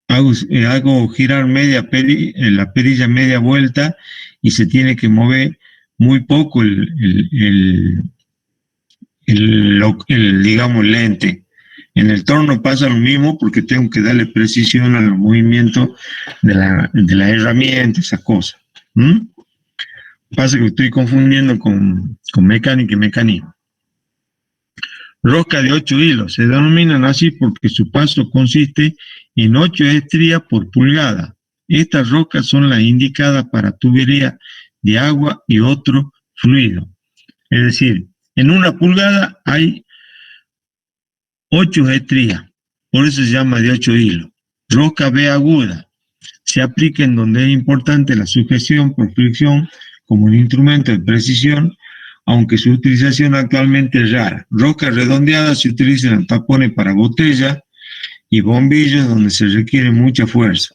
[SPEAKER 1] hago girar la perilla media vuelta y se tiene que mover muy poco digamos, lente. En el torno pasa lo mismo porque tengo que darle precisión a los movimientos de la herramienta, esas cosas. Pasa que estoy confundiendo con mecánica y mecanismo. Rosca de 8 hilos. Se denominan así porque su paso consiste en 8 estrías por pulgada. Estas roscas son las indicadas para tubería de agua y otro fluido. Es decir, en una pulgada hay 8 estrías, por eso se llama de 8 hilos. Rosca B aguda. Se aplica en donde es importante la sujeción por fricción como un instrumento de precisión, aunque su utilización actualmente es rara. Rosca redondeada se utiliza en tapones para botellas y bombillos donde se requiere mucha fuerza.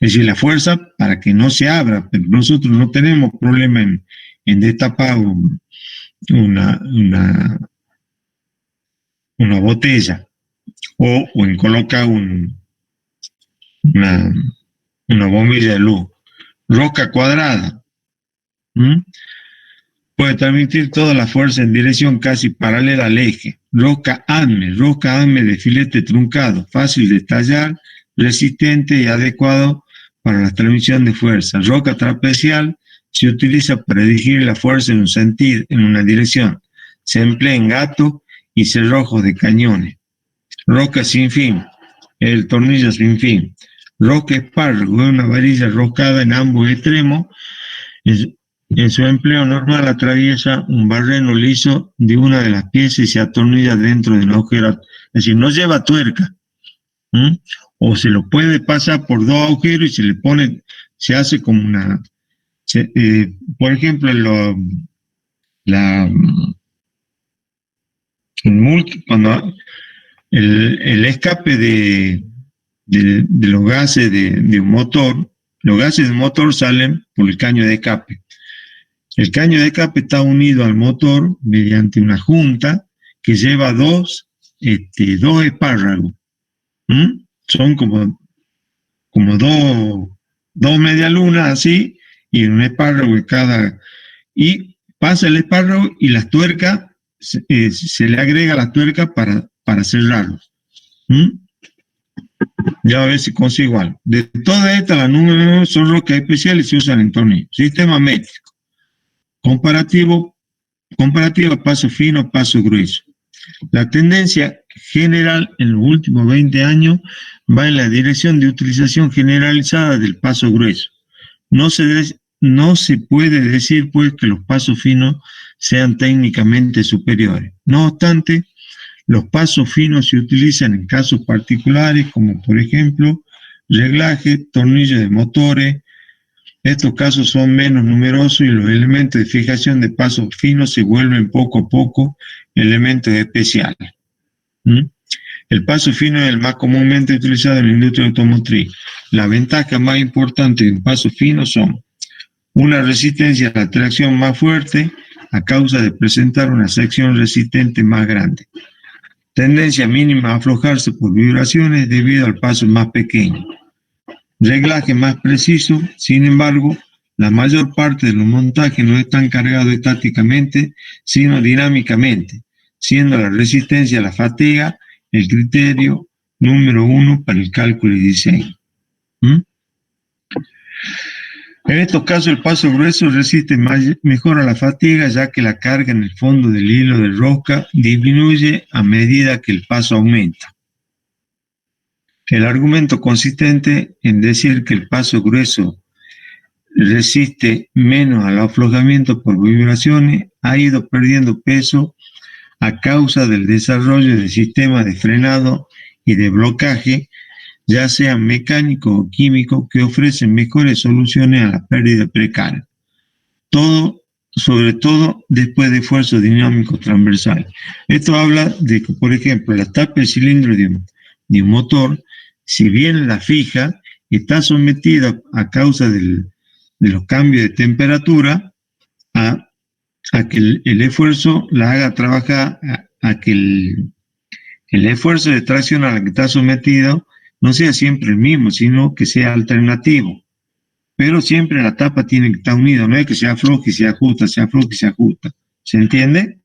[SPEAKER 1] Es decir, la fuerza para que no se abra, pero nosotros no tenemos problema en destapar una botella o en colocar una bombilla de luz. Rosca cuadrada. Puede transmitir toda la fuerza en dirección casi paralela al eje. Rosca ADME de filete truncado, fácil de tallar, resistente y adecuado para la transmisión de fuerza. Rosca trapezial se utiliza para dirigir la fuerza en un sentido, en una dirección. Se emplea en gatos y cerrojos de cañones. Rosca sin fin, el tornillo sin fin. Rosca espárrago es una varilla roscada en ambos extremos. En su empleo normal atraviesa un barreno liso de una de las piezas y se atornilla dentro de un agujero. Es decir, no lleva tuerca. O se lo puede pasar por 2 agujeros y se le pone, se hace como una... por ejemplo, cuando el escape de los gases de un motor, los gases del motor salen por el caño de escape. El caño de escape está unido al motor mediante una junta que lleva dos espárragos. Son como dos medialunas así, y un espárrago de cada... Y pasa el espárrago y las tuercas, se le agrega la tuerca para cerrarlos. Ya a ver si consigo algo. De todas estas, las número 9 son roscas especiales y se usan en tornillos. Sistema métrico. Comparativa, paso fino, paso grueso. La tendencia general en los últimos 20 años va en la dirección de utilización generalizada del paso grueso. No se puede decir, pues, que los pasos finos sean técnicamente superiores. No obstante, los pasos finos se utilizan en casos particulares, como por ejemplo, reglaje, tornillos de motores. Estos casos son menos numerosos y los elementos de fijación de pasos finos se vuelven poco a poco elementos especiales. El paso fino es el más comúnmente utilizado en la industria automotriz. Las ventajas más importantes de un paso fino son una resistencia a la tracción más fuerte, a causa de presentar una sección resistente más grande. Tendencia mínima a aflojarse por vibraciones debido al paso más pequeño. Reglaje más preciso, sin embargo, la mayor parte de los montajes no están cargados estáticamente, sino dinámicamente, siendo la resistencia a la fatiga el criterio número 1 para el cálculo y diseño. En estos casos el paso grueso resiste mejor a la fatiga, ya que la carga en el fondo del hilo de rosca disminuye a medida que el paso aumenta. El argumento consistente en decir que el paso grueso resiste menos al aflojamiento por vibraciones ha ido perdiendo peso a causa del desarrollo de sistemas de frenado y de blocaje, ya sean mecánicos o químicos, que ofrecen mejores soluciones a la pérdida precaria. Sobre todo después de esfuerzos dinámicos transversales. Esto habla de que, por ejemplo, la tapa del cilindro de un motor, si bien la fija, está sometida a causa de los cambios de temperatura a que el esfuerzo la haga trabajar, a que el esfuerzo de tracción a la que está sometido no sea siempre el mismo, sino que sea alternativo. Pero siempre la tapa tiene que estar unida, no es que se afloje y se ajusta, se afloje y se ajusta. ¿Se entiende?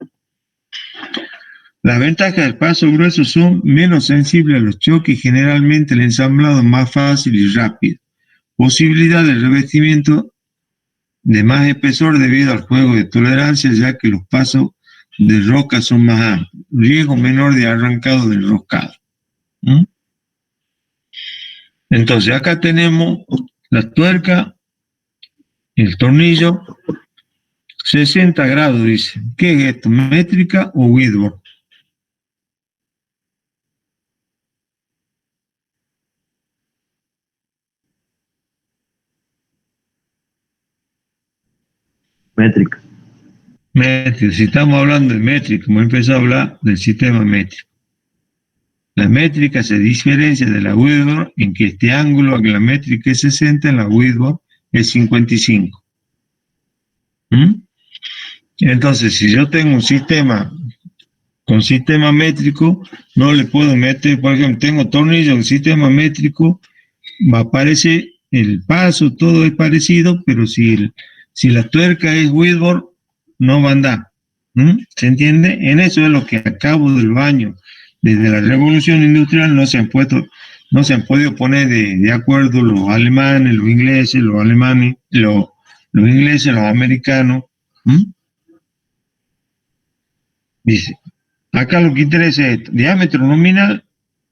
[SPEAKER 1] Las ventajas del paso grueso son menos sensibles a los choques y generalmente el ensamblado más fácil y rápido. Posibilidad de revestimiento de más espesor debido al juego de tolerancia, ya que los pasos de rosca son más amplios. Riesgo menor de arrancado del roscado. Entonces acá tenemos la tuerca, el tornillo, 60 grados, dice. ¿Qué es esto? ¿Métrica o Whitworth?
[SPEAKER 6] Métrica.
[SPEAKER 1] Métrica. Si estamos hablando de métrica, hemos empezado a hablar del sistema métrico. La métrica se diferencia de la Whitworth en que este ángulo aglomérico es 60, en la Whitworth es 55. Entonces, si yo tengo un sistema con sistema métrico, no le puedo meter, por ejemplo, tengo tornillo en sistema métrico, va a aparecer el paso, todo es parecido, pero si la tuerca es Whitworth, no va a andar. ¿Se entiende? En eso es lo que a cabo del baño, desde la revolución industrial, no se han podido poner de acuerdo los alemanes, los ingleses, los americanos. Dice, acá lo que interesa es esto: diámetro nominal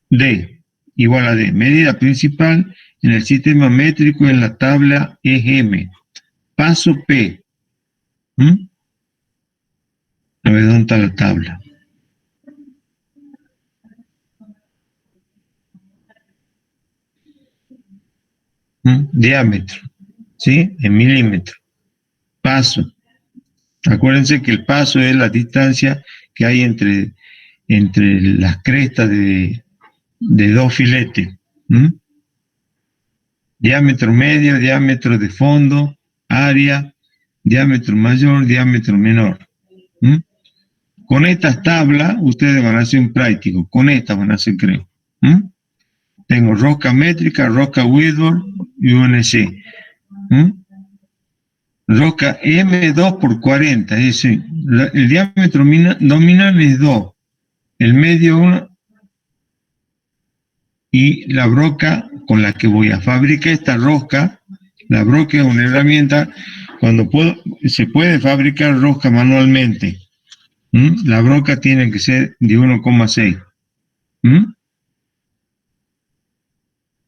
[SPEAKER 1] D igual a D, medida principal en el sistema métrico en la tabla es M, paso P. A ver, ¿dónde está la tabla? Diámetro, ¿sí? En milímetros. Paso. Acuérdense que el paso es la distancia que hay entre las crestas de dos filetes. Diámetro medio, diámetro de fondo, área, diámetro mayor, diámetro menor. Con estas tablas ustedes van a hacer un práctico. Con estas van a hacer, creo. Tengo rosca métrica, rosca Whitworth y UNC. Rosca M2 por 40, es decir, el diámetro nominal es 2, el medio 1, y la broca con la que voy a fabricar esta rosca, la broca es una herramienta, se puede fabricar rosca manualmente. La broca tiene que ser de 1,6.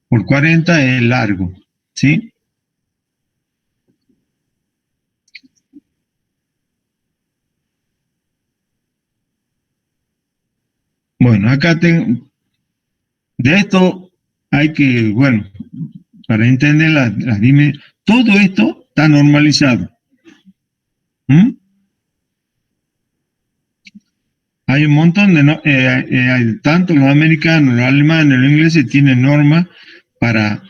[SPEAKER 1] Por 40 es largo, ¿sí? Bueno, acá tengo, de esto hay que, bueno, para entender las dimensiones, todo esto está normalizado. Hay un montón de, tanto los americanos, los alemanes, los ingleses tienen normas para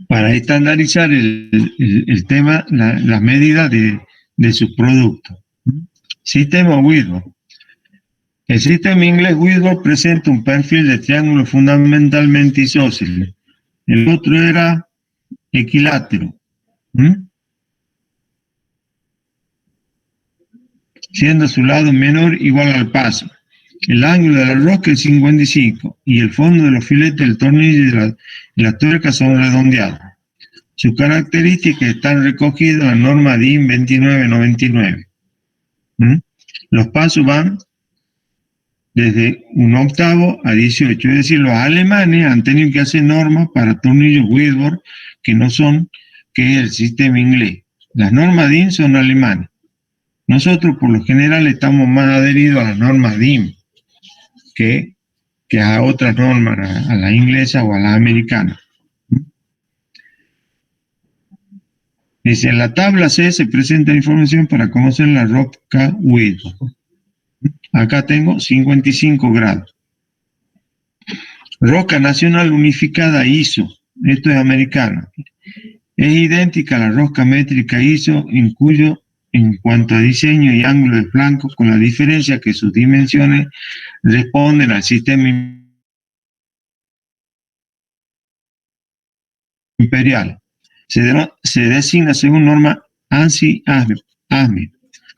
[SPEAKER 1] para estandarizar el tema, la medida de su producto. Sistema Whitworth. El sistema inglés Whitworth presenta un perfil de triángulo fundamentalmente isósceles. El otro era equilátero, siendo su lado menor igual al paso. El ángulo de la rosca es 55 y el fondo de los filetes del tornillo y la tuerca son redondeados. Sus características están recogidas en la norma DIN 2999. Los pasos van desde 1/8 a 18, es decir, los alemanes han tenido que hacer normas para tornillos Whitworth que es el sistema inglés. Las normas DIN son alemanas. Nosotros por lo general estamos más adheridos a las normas DIN que a otras normas, a la inglesa o a la americana. Dice, en la tabla C se presenta información para conocer la rosca Whitworth. Acá tengo 55 grados. Rosca Nacional Unificada ISO, esto es americano. Es idéntica a la rosca métrica ISO en cuanto a diseño y ángulo de flanco, con la diferencia que sus dimensiones responden al sistema imperial. Se designa según norma ANSI-ASME,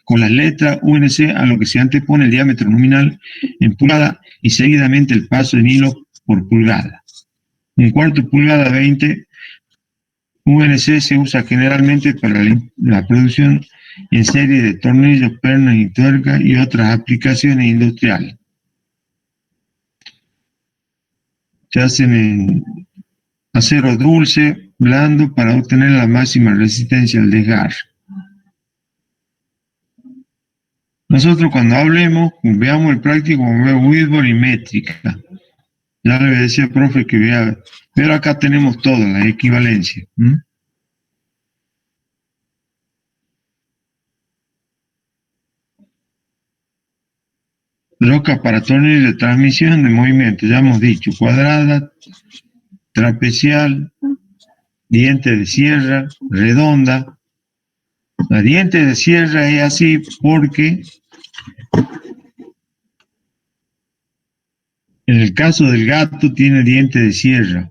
[SPEAKER 1] con las letras UNC a lo que se antepone el diámetro nominal en pulgada y seguidamente el paso en hilo por pulgada. 1/4 pulgada 20 UNC se usa generalmente para la producción en serie de tornillos, pernas y tuercas y otras aplicaciones industriales. Se hacen en acero dulce, blando, para obtener la máxima resistencia al desgarre. Nosotros cuando hablemos, veamos el práctico como veo Whitworth y métrica. Ya le decía al profe que vea, pero acá tenemos todo, la equivalencia. Rosca para tornillos de transmisión de movimiento, ya hemos dicho, cuadrada, trapecial, diente de sierra, redonda. La diente de sierra es así porque en el caso del gato tiene diente de sierra.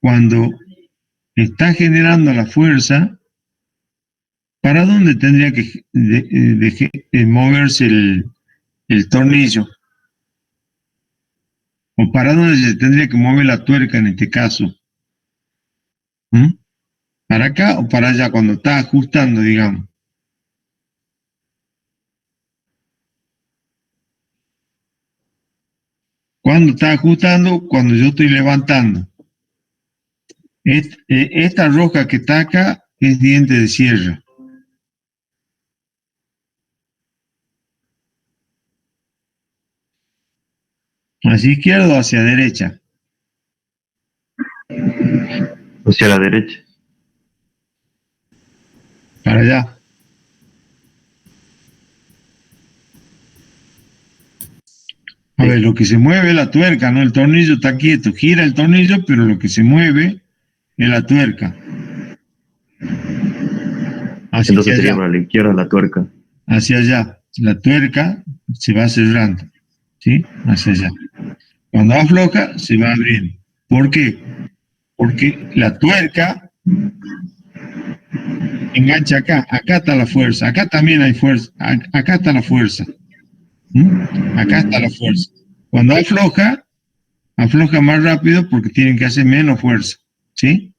[SPEAKER 1] Cuando está generando la fuerza, ¿para dónde tendría que moverse el tornillo? ¿O para dónde se tendría que mover la tuerca en este caso? ¿Para acá o para allá cuando está ajustando, digamos? Cuando está ajustando, cuando yo estoy levantando. Esta rosca que está acá es diente de sierra. ¿Hacia izquierda o hacia derecha?
[SPEAKER 6] Hacia la derecha.
[SPEAKER 1] Para allá. A ver, lo que se mueve es la tuerca, ¿no? El tornillo está quieto. Gira el tornillo, pero lo que se mueve es la tuerca.
[SPEAKER 6] Entonces sería para la izquierda la tuerca.
[SPEAKER 1] Hacia allá. La tuerca se va cerrando. ¿Sí? Hacia allá. Cuando afloja, se va abriendo. ¿Por qué? Porque la tuerca engancha acá. Acá está la fuerza. Acá también hay fuerza. Acá está la fuerza. Acá está la fuerza. Cuando afloja más rápido porque tienen que hacer menos fuerza. ¿Sí?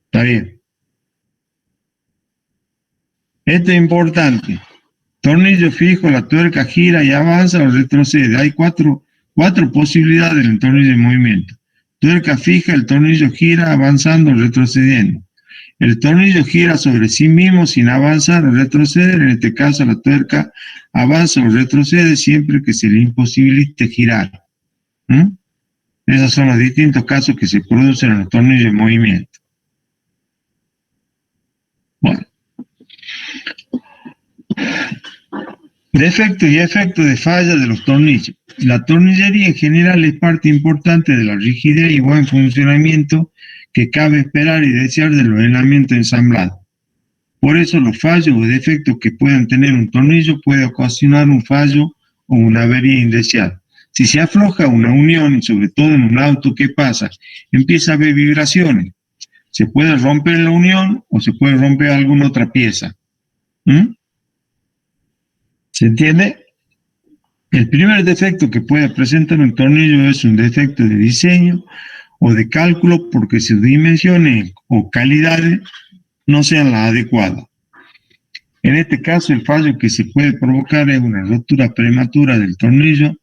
[SPEAKER 1] Está bien. Esto es importante. Tornillo fijo, la tuerca gira y avanza o retrocede. Hay cuatro posibilidades del tornillo en movimiento. Tuerca fija, el tornillo gira avanzando o retrocediendo. El tornillo gira sobre sí mismo sin avanzar o retroceder. En este caso, la tuerca avanza o retrocede siempre que se le imposibilite girar. Esos son los distintos casos que se producen en los tornillos en movimiento. Bueno. Defectos y efectos de falla de los tornillos. La tornillería en general es parte importante de la rigidez y buen funcionamiento que cabe esperar y desear del ordenamiento ensamblado. Por eso los fallos o defectos que puedan tener un tornillo puede ocasionar un fallo o una avería indeseada. Si se afloja una unión, y sobre todo en un auto, ¿qué pasa? Empieza a haber vibraciones. Se puede romper la unión o se puede romper alguna otra pieza. ¿Se entiende? El primer defecto que puede presentar un tornillo es un defecto de diseño o de cálculo porque sus dimensiones o calidades no sean las adecuadas. En este caso, el fallo que se puede provocar es una rotura prematura del tornillo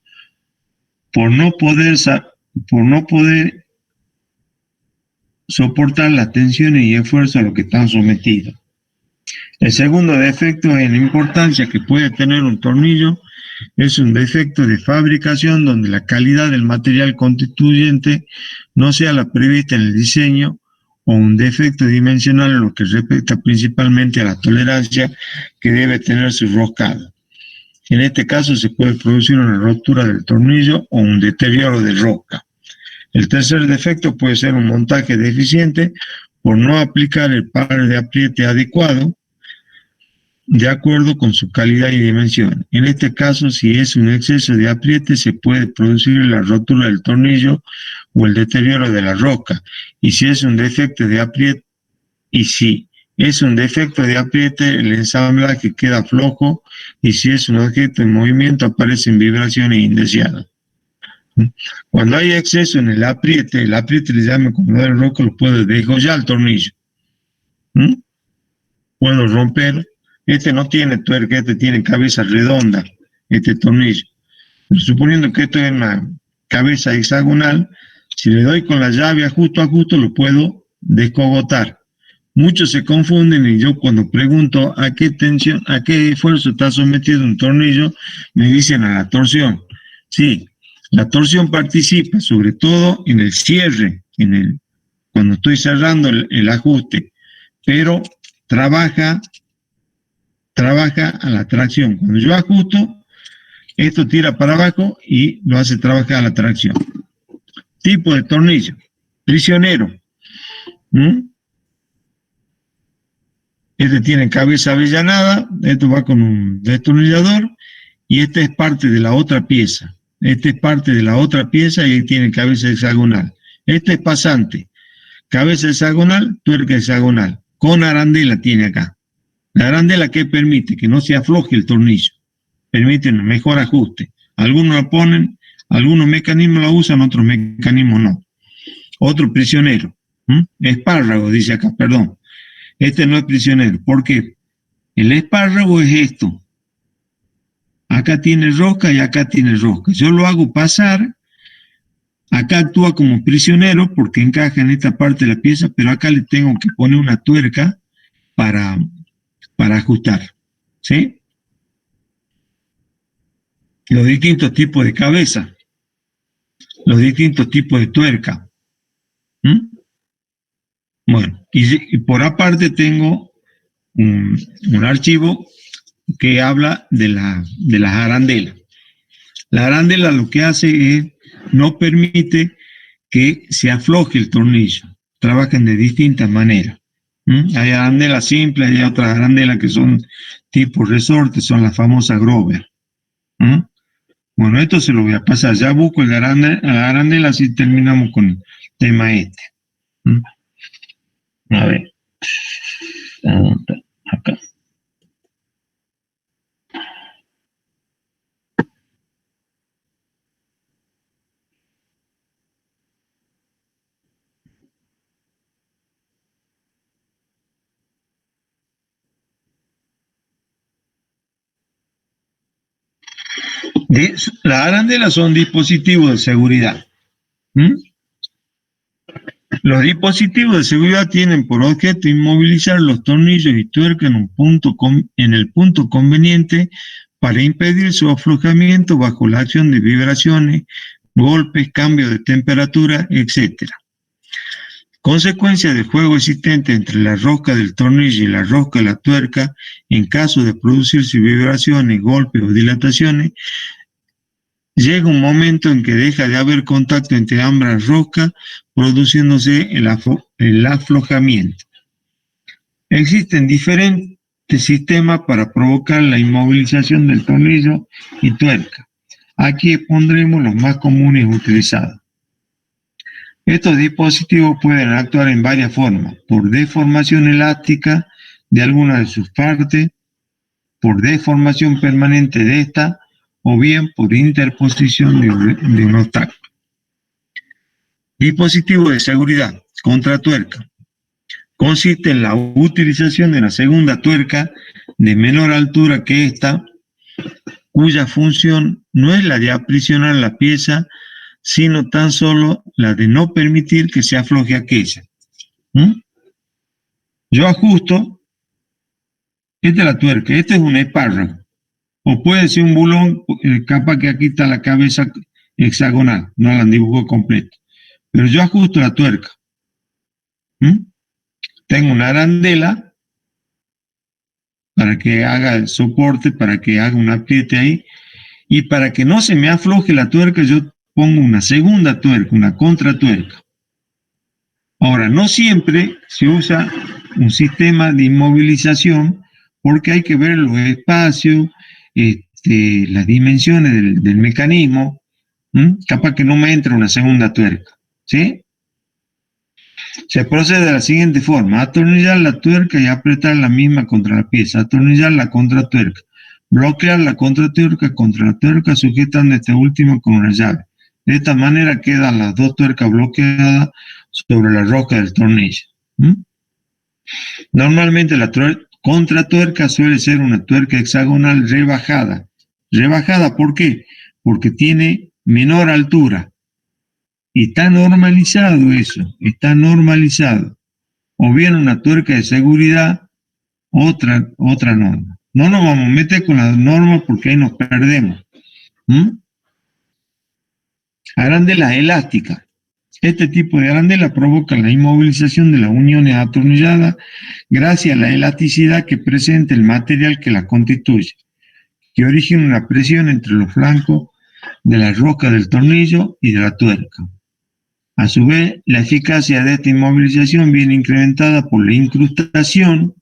[SPEAKER 1] por no poder soportar las tensiones y esfuerzos a los que están sometidos. El segundo defecto en la importancia que puede tener un tornillo es un defecto de fabricación donde la calidad del material constituyente no sea la prevista en el diseño o un defecto dimensional en lo que respecta principalmente a la tolerancia que debe tener su roscado. En este caso se puede producir una rotura del tornillo o un deterioro de rosca. El tercer defecto puede ser un montaje deficiente por no aplicar el par de apriete adecuado de acuerdo con su calidad y dimensión. En este caso, si es un exceso de apriete, se puede producir la rotura del tornillo o el deterioro de la rosca. Y si es un defecto de apriete, el ensamblaje queda flojo, y si es un objeto en movimiento, aparecen vibraciones indeseadas. Cuando hay exceso en el apriete le llama como el rosca, lo puedo desgollar el tornillo. Puedo romper. Este no tiene tuerca, este tiene cabeza redonda, este tornillo. Pero suponiendo que esto es una cabeza hexagonal, si le doy con la llave ajusto a ajusto, lo puedo descogotar. Muchos se confunden y yo cuando pregunto a qué tensión, a qué esfuerzo está sometido un tornillo, me dicen a la torsión. Sí, la torsión participa sobre todo en el cierre, cuando estoy cerrando el ajuste, pero trabaja a la tracción. Cuando yo ajusto, esto tira para abajo y lo hace trabajar a la tracción. Tipo de tornillo. Prisionero. Este tiene cabeza avellanada, esto va con un destornillador y este es parte de la otra pieza. Este es parte de la otra pieza y tiene cabeza hexagonal. Este es pasante. Cabeza hexagonal, tuerca hexagonal. Con arandela tiene acá. La arandela que permite que no se afloje el tornillo, permite un mejor ajuste. Algunos la ponen, algunos mecanismos la usan, otros mecanismos no. Otro prisionero, espárrago dice acá, perdón. Este no es prisionero, ¿por qué? El espárrago es esto. Acá tiene rosca y acá tiene rosca. Yo lo hago pasar, acá actúa como prisionero porque encaja en esta parte de la pieza, pero acá le tengo que poner una tuerca para ajustar, ¿sí? Los distintos tipos de cabeza, los distintos tipos de tuerca. Bueno, y por aparte tengo un archivo que habla de las arandelas. La arandela lo que hace es, no permite que se afloje el tornillo, trabajan de distintas maneras. Hay arandelas simples, hay otras arandelas que son tipo resorte, son las famosas Grover. Bueno, esto se lo voy a pasar. Ya busco la arandela, así terminamos con el tema este. A ver. Acá. Las arandelas son dispositivos de seguridad. Los dispositivos de seguridad tienen por objeto inmovilizar los tornillos y tuercas en el punto conveniente para impedir su aflojamiento bajo la acción de vibraciones, golpes, cambios de temperatura, etc. Consecuencia del juego existente entre la rosca del tornillo y la rosca de la tuerca, en caso de producirse vibraciones, golpes o dilataciones, llega un momento en que deja de haber contacto entre ambas roscas, produciéndose el aflojamiento. Existen diferentes sistemas para provocar la inmovilización del tornillo y tuerca. Aquí pondremos los más comunes utilizados. Estos dispositivos pueden actuar en varias formas: por deformación elástica de alguna de sus partes, por deformación permanente de esta, o bien por interposición de un obstáculo. Dispositivo de seguridad contra tuerca. Consiste en la utilización de una segunda tuerca de menor altura que esta, cuya función no es la de aprisionar la pieza, sino tan solo la de no permitir que se afloje aquella. Yo ajusto, esta es la tuerca, este es un espárrago, o puede ser un bulón, capaz que aquí está la cabeza hexagonal, no la dibujo completo, pero yo ajusto la tuerca. Tengo una arandela para que haga el soporte, para que haga un apriete ahí, y para que no se me afloje la tuerca, yo pongo una segunda tuerca, una contratuerca. Ahora, no siempre se usa un sistema de inmovilización, porque hay que ver los espacios, las dimensiones del mecanismo. Capaz que no me entra una segunda tuerca, ¿sí? Se procede de la siguiente forma: atornillar la tuerca y apretar la misma contra la pieza, atornillar la contratuerca, bloquear la contratuerca contra la tuerca sujetando esta última con una llave. De esta manera quedan las dos tuercas bloqueadas sobre la rosca del tornillo. Normalmente la contratuerca suele ser una tuerca hexagonal rebajada. ¿Rebajada por qué? Porque tiene menor altura. Y está normalizado eso, está normalizado. O bien una tuerca de seguridad, otra norma. No nos vamos a meter con las normas porque ahí nos perdemos. Arandelas elásticas. Este tipo de arandela provoca la inmovilización de las uniones atornilladas gracias a la elasticidad que presenta el material que las constituye, que origina una presión entre los flancos de la rosca del tornillo y de la tuerca. A su vez, la eficacia de esta inmovilización viene incrementada por la incrustación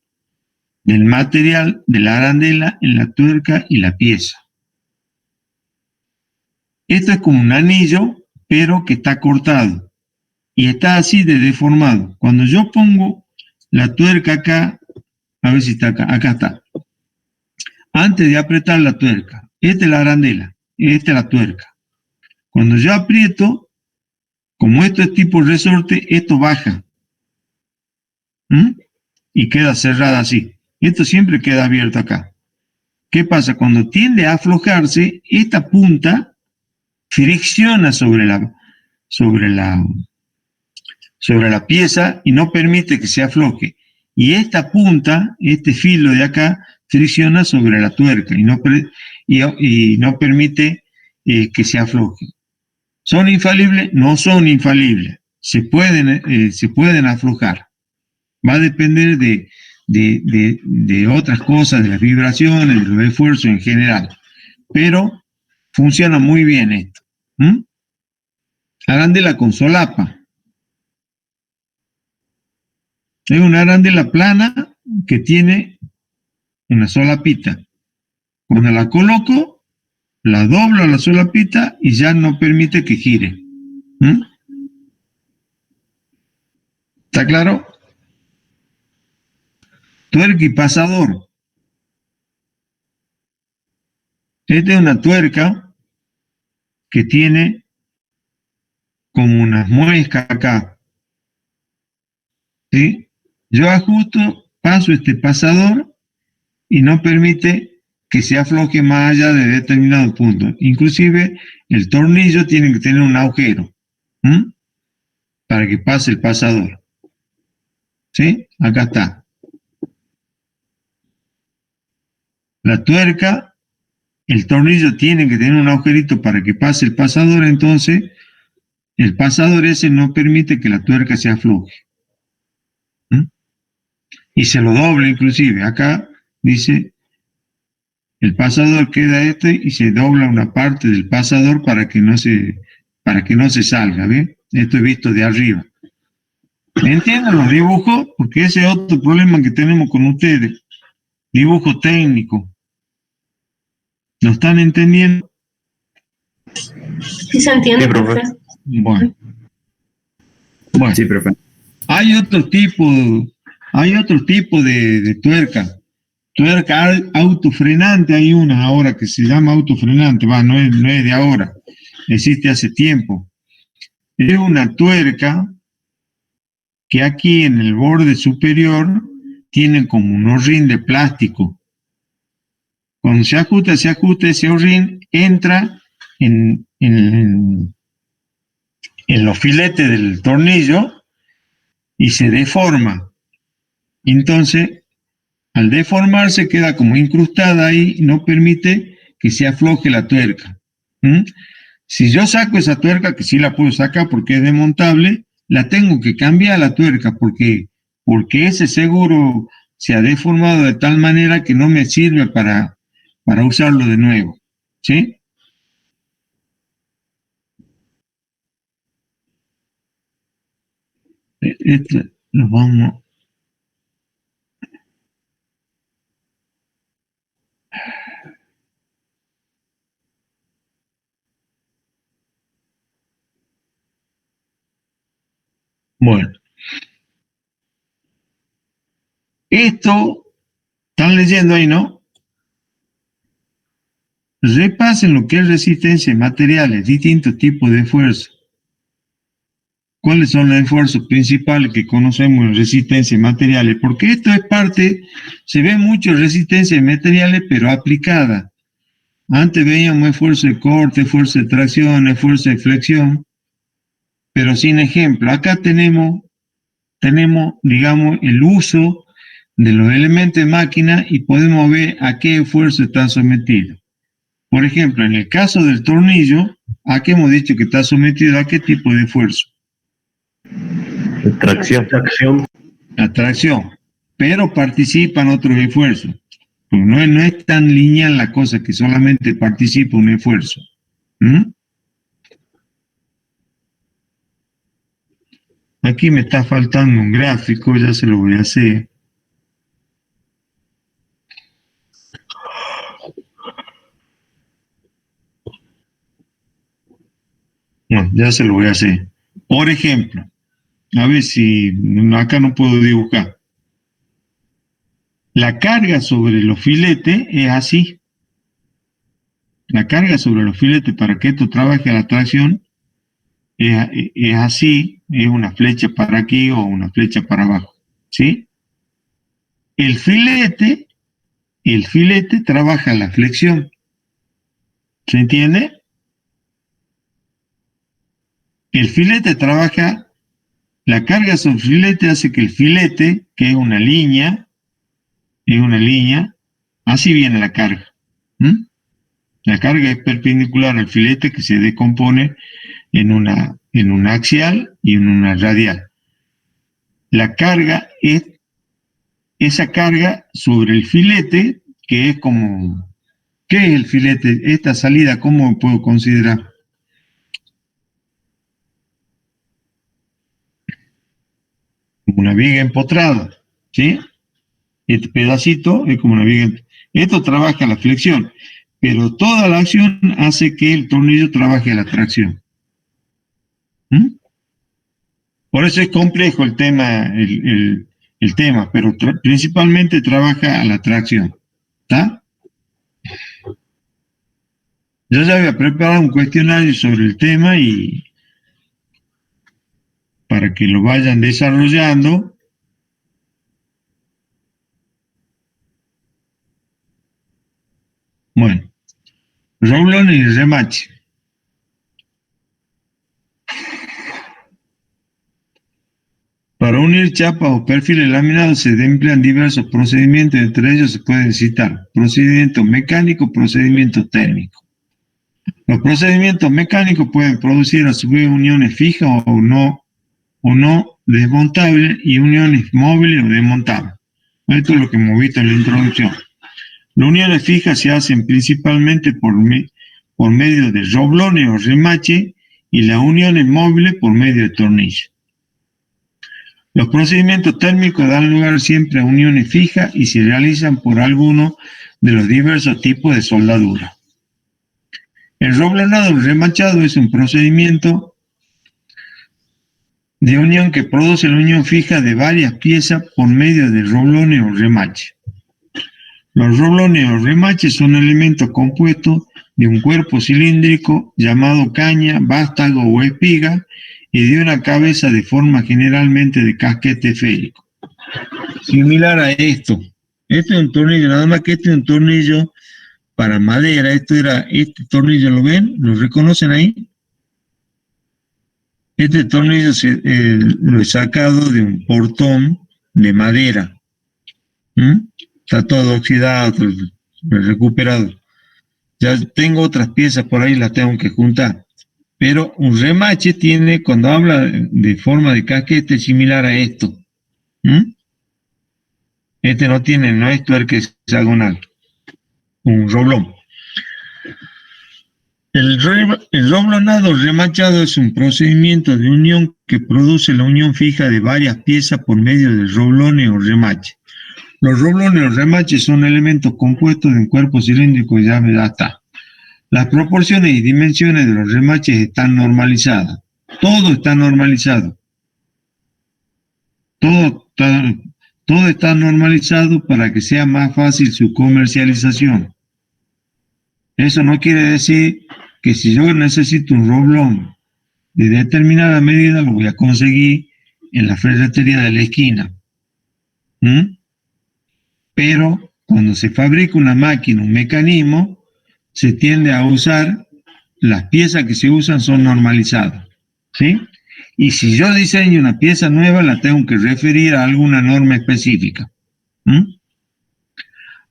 [SPEAKER 1] del material de la arandela en la tuerca y la pieza. Esto es como un anillo, pero que está cortado y está así de deformado. Cuando yo pongo la tuerca acá, a ver si está acá está. Antes de apretar la tuerca, esta es la arandela, esta es la tuerca. Cuando yo aprieto, como esto es tipo resorte, esto baja. Y queda cerrada así. Esto siempre queda abierto acá. ¿Qué pasa? Cuando tiende a aflojarse, esta punta fricciona sobre la pieza y no permite que se afloje. Y esta punta, este filo de acá, fricciona sobre la tuerca y no permite que se afloje. ¿Son infalibles? No son infalibles. Se pueden aflojar. Va a depender de otras cosas, de las vibraciones, de los esfuerzos en general. Pero funciona muy bien esto. Arandela con solapa. Es una arandela plana que tiene una solapita. Cuando la coloco, la doblo a la solapita y ya no permite que gire. ¿Está claro? Tuerca y pasador. Esta es una tuerca que tiene como unas muescas acá. ¿Sí? Yo ajusto, paso este pasador y no permite que se afloje más allá de determinado punto. Inclusive el tornillo tiene que tener un agujero para que pase el pasador. ¿Sí? Acá está. La tuerca, el tornillo tiene que tener un agujerito para que pase el pasador, entonces el pasador ese no permite que la tuerca se afloje. y se lo dobla inclusive. Acá dice, el pasador queda y se dobla una parte del pasador para que no se salga, ¿ven? Esto es visto de arriba. ¿Entienden los dibujos? Porque ese es otro problema que tenemos con ustedes. Dibujo técnico. ¿Lo están entendiendo?
[SPEAKER 11] Sí se entiende,
[SPEAKER 6] Sí, profe.
[SPEAKER 11] profe.
[SPEAKER 1] Bueno.
[SPEAKER 5] Sí, profe.
[SPEAKER 1] Hay otro tipo de tuerca. Tuerca autofrenante, hay una ahora que se llama autofrenante, no es de ahora, existe hace tiempo. Es una tuerca que aquí en el borde superior tiene como un horrín de plástico. Cuando se ajusta ese horrín, entra en los filetes del tornillo y se deforma. Entonces, al deformarse queda como incrustada ahí y no permite que se afloje la tuerca. Si yo saco esa tuerca, que sí la puedo sacar porque es desmontable, la tengo que cambiar la tuerca porque ese seguro se ha deformado de tal manera que no me sirve para usarlo de nuevo. ¿Sí? Esto lo vamos... Bueno, esto, están leyendo ahí, ¿no? Repasen lo que es resistencia de materiales, distintos tipos de esfuerzos. ¿Cuáles son los esfuerzos principales que conocemos en resistencia de materiales? Porque esto es parte, se ve mucho resistencia de materiales, pero aplicada. Antes veíamos esfuerzo de corte, esfuerzo de tracción, esfuerzo de flexión, pero sin ejemplo. Acá tenemos, digamos, el uso de los elementos de máquina y podemos ver a qué esfuerzo están sometidos. Por ejemplo, en el caso del tornillo, aquí hemos dicho que está sometido a qué tipo de esfuerzo.
[SPEAKER 6] Tracción.
[SPEAKER 1] La tracción, pero participan otros esfuerzos. Pues no es tan lineal la cosa que solamente participa un esfuerzo. Aquí me está faltando un gráfico, ya se lo voy a hacer. Bueno, ya se lo voy a hacer. Por ejemplo, a ver si acá no puedo dibujar. La carga sobre los filetes es así. La carga sobre los filetes para que esto trabaje a la tracción es así, es una flecha para aquí o una flecha para abajo. ¿Sí? El filete trabaja la flexión. ¿Se entiende? El filete trabaja, la carga sobre el filete hace que el filete, que es una línea, así viene la carga. La carga es perpendicular al filete que se decompone en una axial y en una radial. La carga es esa carga sobre el filete, que es como, ¿qué es el filete? Esta salida, ¿cómo puedo considerar? Como una viga empotrada, ¿sí? Este pedacito es como una viga. Esto trabaja la flexión, pero toda la acción hace que el tornillo trabaje la tracción. Por eso es complejo el tema, el tema, pero principalmente trabaja a la tracción. ¿Está? Yo ya había preparado un cuestionario sobre el tema y para que lo vayan desarrollando. Bueno, roblón y remache. Para unir chapas o perfiles laminados se emplean diversos procedimientos, entre ellos se pueden citar procedimientos mecánicos, procedimientos técnicos. Los procedimientos mecánicos pueden producir a su vez uniones fijas o no desmontables y uniones móviles o desmontables. Esto es lo que hemos visto en la introducción. Las uniones fijas se hacen principalmente por medio de roblones o remache y las uniones móviles por medio de tornillos. Los procedimientos térmicos dan lugar siempre a uniones fijas y se realizan por alguno de los diversos tipos de soldadura. El roblonado o remachado es un procedimiento de unión que produce la unión fija de varias piezas por medio de roblones o remache. Los roblones o remaches son elementos compuestos de un cuerpo cilíndrico llamado caña, vástago o espiga y de una cabeza de forma generalmente de casquete esférico. Similar a esto. Este es un tornillo, nada más que este es un tornillo para madera. Este tornillo, ¿lo ven? ¿Lo reconocen ahí? Este tornillo lo he sacado de un portón de madera. Está todo oxidado, recuperado. Ya tengo otras piezas por ahí, las tengo que juntar. Pero un remache tiene, cuando habla de forma de casquete, similar a esto. Este no es tuerca hexagonal. Un roblón. El roblonado remachado es un procedimiento de unión que produce la unión fija de varias piezas por medio de roblones o remaches. Los roblones o remaches son elementos compuestos de un cuerpo cilíndrico y ya está. Las proporciones y dimensiones de los remaches están normalizadas. Todo está normalizado. Todo está normalizado para que sea más fácil su comercialización. Eso no quiere decir que si yo necesito un roblón de determinada medida, lo voy a conseguir en la ferretería de la esquina. Pero cuando se fabrica una máquina, un mecanismo, se tiende a usar, las piezas que se usan son normalizadas, ¿sí? Y si yo diseño una pieza nueva, la tengo que referir a alguna norma específica.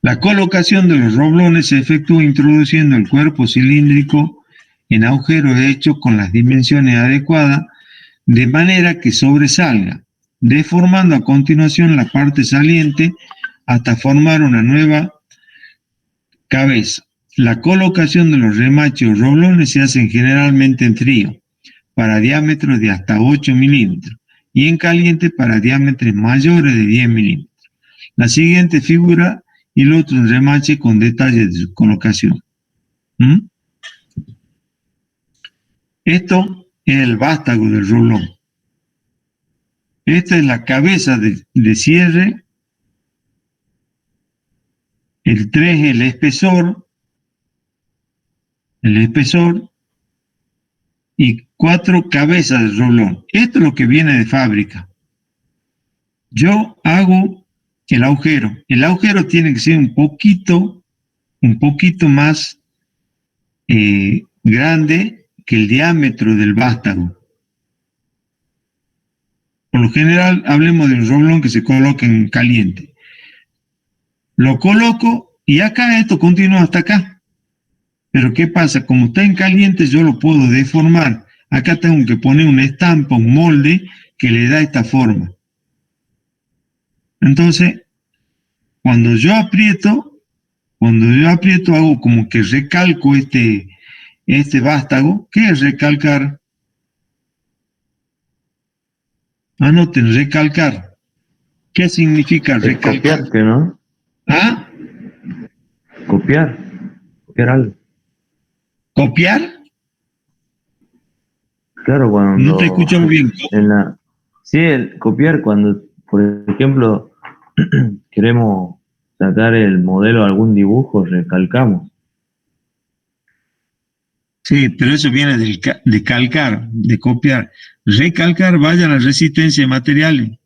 [SPEAKER 1] La colocación de los roblones se efectúa introduciendo el cuerpo cilíndrico en agujeros hechos con las dimensiones adecuadas, de manera que sobresalga, deformando a continuación la parte saliente hasta formar una nueva cabeza. La colocación de los remaches o roblones se hacen generalmente en frío, para diámetros de hasta 8 milímetros, y en caliente para diámetros mayores de 10 milímetros. La siguiente figura ilustra un remache con detalles de su colocación. Esto es el vástago del roblón. Esta es la cabeza de cierre. El 3 es el espesor y 4 cabezas de roblón. Esto es lo que viene de fábrica. Yo hago el agujero. El agujero tiene que ser un poquito más grande que el diámetro del vástago. Por lo general, hablemos de un roblón que se coloca en caliente. Lo coloco y acá esto continúa hasta acá. Pero ¿qué pasa? Como está en caliente, yo lo puedo deformar. Acá tengo que poner una estampa, un molde que le da esta forma. Entonces, cuando yo aprieto hago como que recalco este vástago. ¿Qué es recalcar? Anoten, recalcar. ¿Qué significa recalcar?
[SPEAKER 6] Copiarte, ¿no?
[SPEAKER 1] ¿Ah?
[SPEAKER 6] Copiar algo.
[SPEAKER 1] ¿Copiar?
[SPEAKER 6] Claro, cuando...
[SPEAKER 1] No te escucho bien.
[SPEAKER 6] Sí, el copiar cuando, por ejemplo, queremos sacar el modelo de algún dibujo, recalcamos.
[SPEAKER 1] Sí, pero eso viene de calcar, de copiar. Recalcar, vaya a la resistencia de materiales.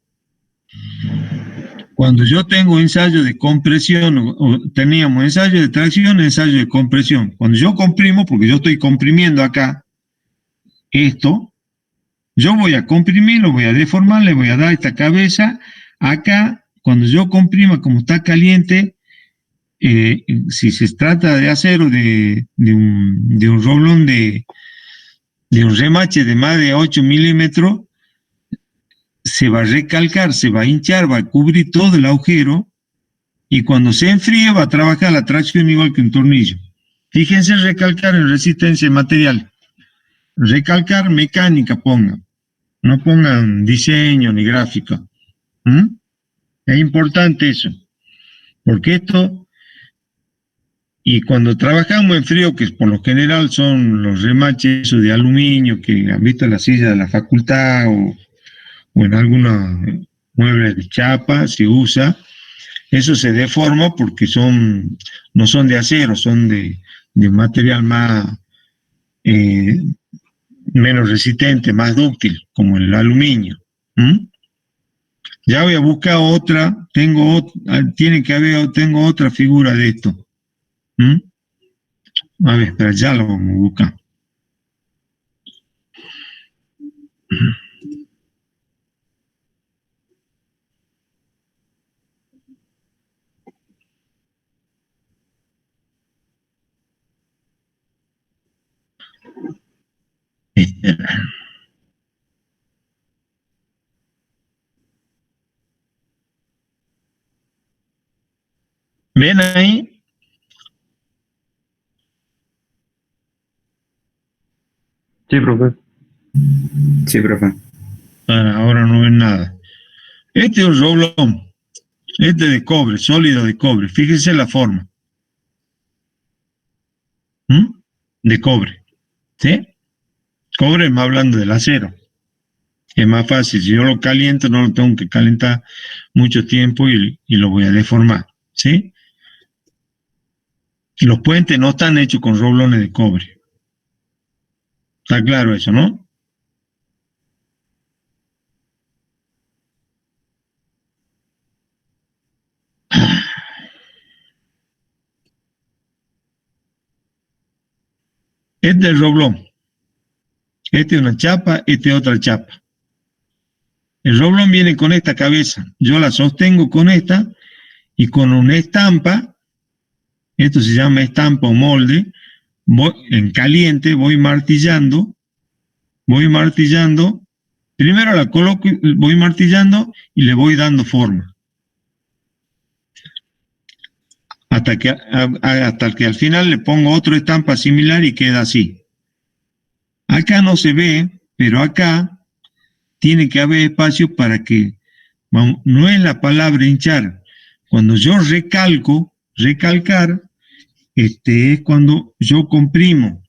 [SPEAKER 1] Cuando yo tengo ensayo de compresión, o teníamos ensayo de tracción, ensayo de compresión. Cuando yo comprimo, porque yo estoy comprimiendo acá esto, yo voy a comprimir, lo voy a deformar, le voy a dar esta cabeza. Acá, cuando yo comprima, como está caliente, si se trata de acero, de un roblón, de un remache de más de 8 milímetros, se va a recalcar, se va a hinchar, va a cubrir todo el agujero, y cuando se enfríe va a trabajar la tracción igual que un tornillo. Fíjense recalcar en resistencia material. Recalcar mecánica pongan. No pongan diseño ni gráfica. Es importante eso. Porque esto, y cuando trabajamos en frío, que por lo general son los remaches esos de aluminio que han visto en la silla de la facultad o en algunos muebles de chapa, se usa, eso se deforma porque no son de acero, son de material más menos resistente, más dúctil, como el aluminio. Ya voy a buscar otra, tengo otra figura de esto. A ver, pero ya lo vamos a buscar. ¿Ven ahí?
[SPEAKER 6] Sí, profe.
[SPEAKER 5] Sí, profe.
[SPEAKER 1] Ahora no ven nada. Este es un roblón. Este de cobre, sólido de cobre. Fíjense la forma. De cobre. ¿Sí? Cobre más hablando del acero. Es más fácil. Si yo lo caliento, no lo tengo que calentar mucho tiempo y lo voy a deformar. ¿Sí? Y los puentes no están hechos con roblones de cobre. Está claro eso, ¿no? Este es el roblón. Este es una chapa, este es otra chapa. El roblón viene con esta cabeza. Yo la sostengo con esta y con una estampa, esto se llama estampa o molde, en caliente voy martillando, primero la coloco, voy martillando y le voy dando forma. Hasta que al final le pongo otra estampa similar y queda así. Acá no se ve, pero acá tiene que haber espacio para que, no es la palabra hinchar. Cuando yo recalcar, es cuando yo comprimo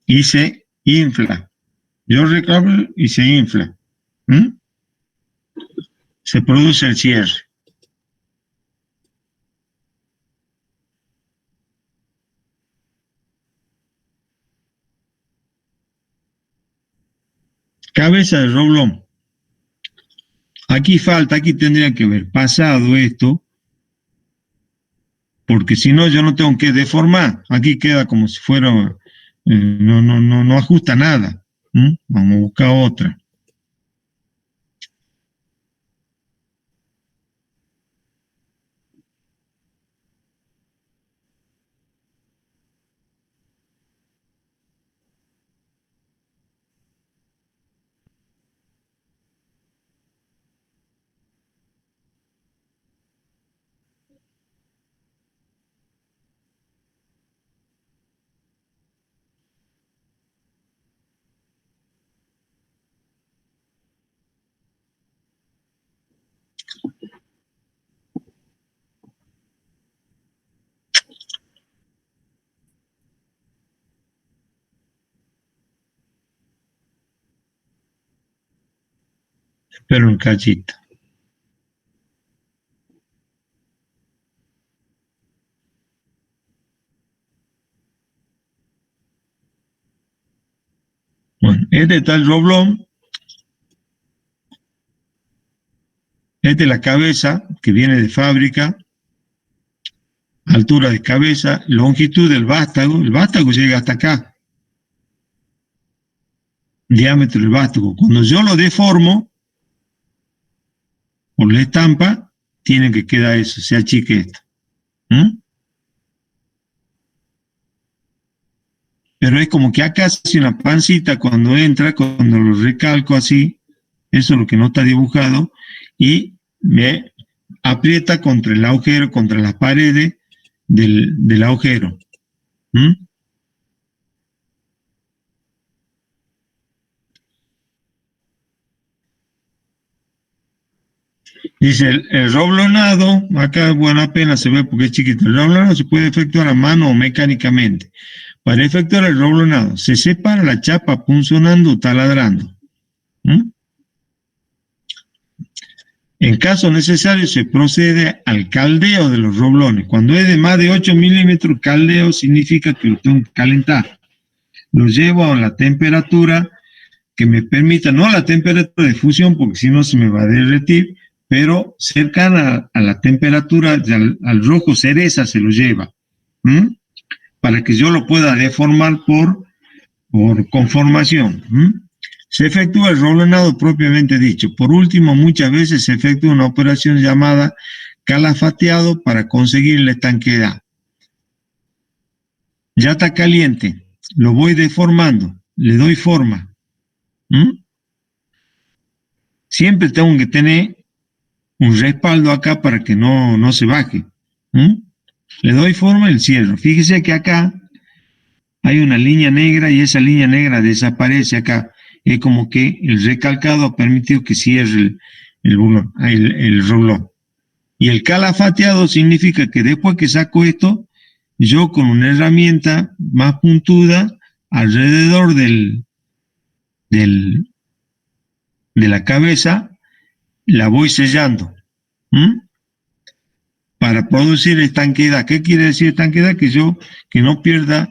[SPEAKER 1] y se infla. Yo recalco y se infla. Se produce el cierre. Cabeza de roblón. Aquí tendría que haber pasado esto, porque si no yo no tengo que deformar. Aquí queda como si fuera, no ajusta nada. Vamos a buscar otra. Espera un cachito. Bueno, este está el roblón. Esta es la cabeza que viene de fábrica. Altura de cabeza, longitud del vástago. El vástago llega hasta acá. Diámetro del vástago. Cuando yo lo deformo, por la estampa, tiene que quedar eso, se achique esto. Pero es como que acá hace una pancita cuando entra, cuando lo recalco así, eso es lo que no está dibujado, y aprieta contra el agujero, contra las paredes del agujero. ¿Mm? Dice, el roblonado, acá bueno, apenas se ve porque es chiquito, el roblonado se puede efectuar a mano o mecánicamente. Para efectuar el roblonado, se separa la chapa punzonando o taladrando. ¿Mm? En caso necesario, se procede al caldeo de los roblones. Cuando es de más de 8 milímetros, caldeo significa que lo tengo que calentar. Lo llevo a la temperatura que me permita, no a la temperatura de fusión, porque si no se me va a derretir, pero cercana a la temperatura, al rojo cereza se lo lleva, para que yo lo pueda deformar por conformación. Se efectúa el roblonado propiamente dicho. Por último, muchas veces se efectúa una operación llamada calafateado para conseguir la estanqueidad. Ya está caliente, lo voy deformando, le doy forma. Siempre tengo que tener un respaldo acá para que no se baje. Le doy forma y cierro. Fíjese que acá hay una línea negra y esa línea negra desaparece acá. Es como que el recalcado ha permitido que cierre el roblón. Y el calafateado significa que después que saco esto, yo con una herramienta más puntuda alrededor de la cabeza la voy sellando para producir estanqueidad. ¿Qué quiere decir estanqueidad? Que no pierda,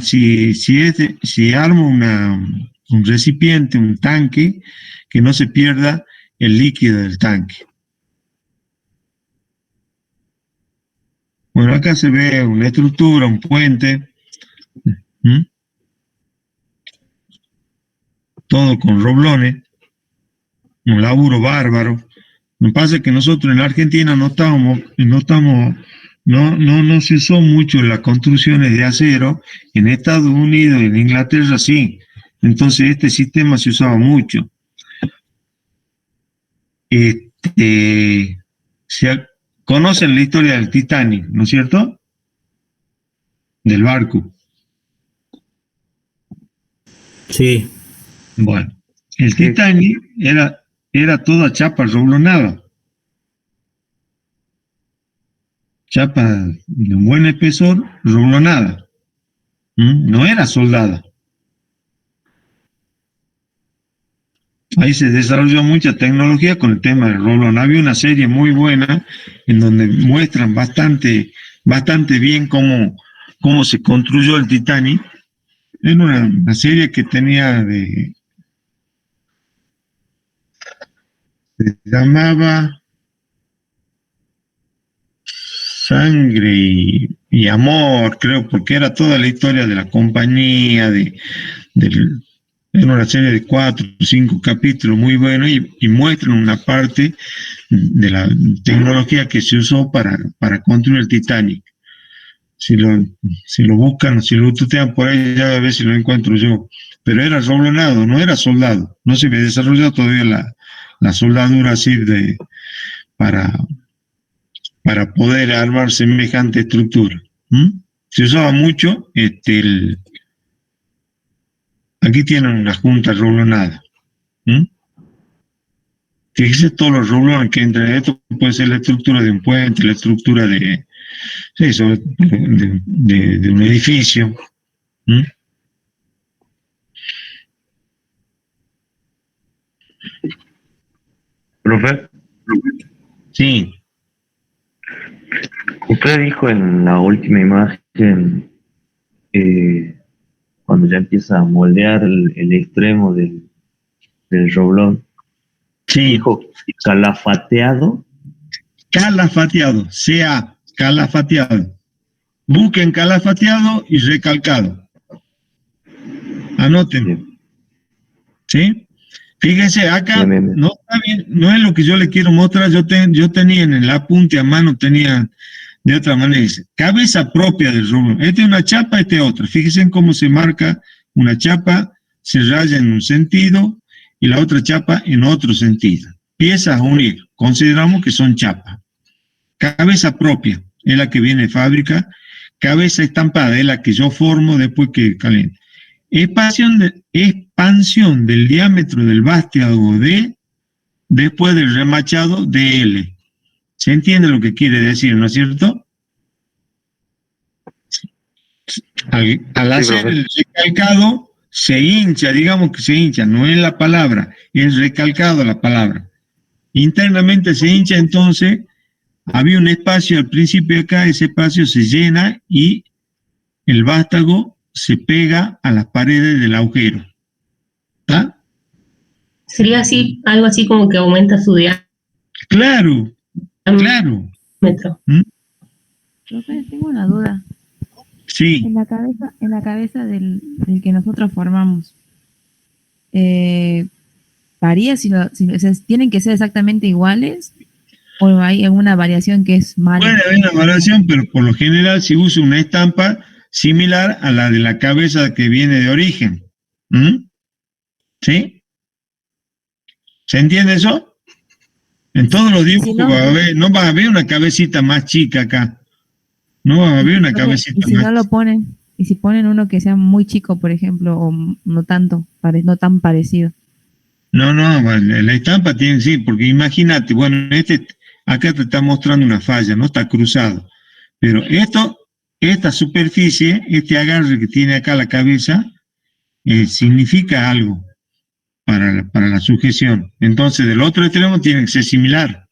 [SPEAKER 1] si armo un recipiente, un tanque, que no se pierda el líquido del tanque. Bueno, acá se ve una estructura, un puente, todo con roblones, un laburo bárbaro. Lo que pasa es que nosotros en la Argentina no se usó mucho las construcciones de acero. En Estados Unidos y en Inglaterra sí. Entonces este sistema se usaba mucho. Conocen la historia del Titanic, ¿no es cierto? Del barco.
[SPEAKER 8] Sí.
[SPEAKER 1] Bueno, el Titanic era toda chapa roblonada. Chapa de un buen espesor, roblonada. No era soldada. Ahí se desarrolló mucha tecnología con el tema del roblón. Había una serie muy buena en donde muestran bastante bien cómo se construyó el Titanic. Era una serie que tenía se llamaba Sangre y Amor, creo, porque era toda la historia de la compañía, era una serie de 4 o 5 capítulos muy buenos y muestran una parte de la tecnología que se usó para construir el Titanic. Si lo buscan, si lo tutean por ahí, ya a ver si lo encuentro yo. Pero era roblonado, no era soldado. No se había desarrollado todavía la soldadura así para poder armar semejante estructura. Se usaba mucho aquí tienen una junta roblonada. Fíjese todos los roblones que entran en esto. Puede ser la estructura de un puente, la estructura de un edificio.
[SPEAKER 6] Profe.
[SPEAKER 1] Sí.
[SPEAKER 6] Usted dijo en la última imagen, cuando ya empieza a moldear el extremo del roblón,
[SPEAKER 1] sí.
[SPEAKER 6] Dijo calafateado.
[SPEAKER 1] Calafateado, calafateado. Busquen calafateado y recalcado. Anoten. ¿Sí? Fíjense, acá no está bien, no es lo que yo le quiero mostrar. Yo tenía en el apunte a mano, tenía de otra manera. Dice, cabeza propia del roblón. Esta es una chapa, esta es otra. Fíjense en cómo se marca una chapa, se raya en un sentido y la otra chapa en otro sentido. piezas a unir. Consideramos que son chapas. Cabeza propia es la que viene de fábrica. Cabeza estampada es la que yo formo después que caliente. Expansión del diámetro del vástago D después del remachado DL. ¿Se entiende lo que quiere decir, no es cierto? Al hacer el recalcado, se hincha, digamos que se hincha, no es la palabra, es recalcado la palabra. Internamente se hincha, entonces había un espacio al principio acá, ese espacio se llena y el vástago se pega a las paredes del agujero. ¿Está?
[SPEAKER 11] Sería así, algo así como que aumenta su diámetro.
[SPEAKER 1] Claro, claro. ¿Mm?
[SPEAKER 2] Profe, tengo una duda.
[SPEAKER 1] Sí.
[SPEAKER 2] En la cabeza del que nosotros formamos, ¿varía o sea, tienen que ser exactamente iguales o hay alguna variación que es mala?
[SPEAKER 1] Puede haber una variación, pero por lo general se usa una estampa similar a la de la cabeza que viene de origen. ¿Mm? ¿Sí? ¿Se entiende eso? En todos los dibujos
[SPEAKER 2] Si no,
[SPEAKER 1] no va a haber una cabecita más chica acá. No va a haber una cabecita
[SPEAKER 2] y si
[SPEAKER 1] más
[SPEAKER 2] no lo ponen, y si ponen uno que sea muy chico, por ejemplo, o no tanto, no tan parecido.
[SPEAKER 1] No, la estampa tiene, sí, porque imagínate, bueno, acá te está mostrando una falla, ¿no? Está cruzado. Pero esta superficie, este agarre que tiene acá la cabeza, significa algo para la sujeción. Entonces, del otro extremo tiene que ser similar.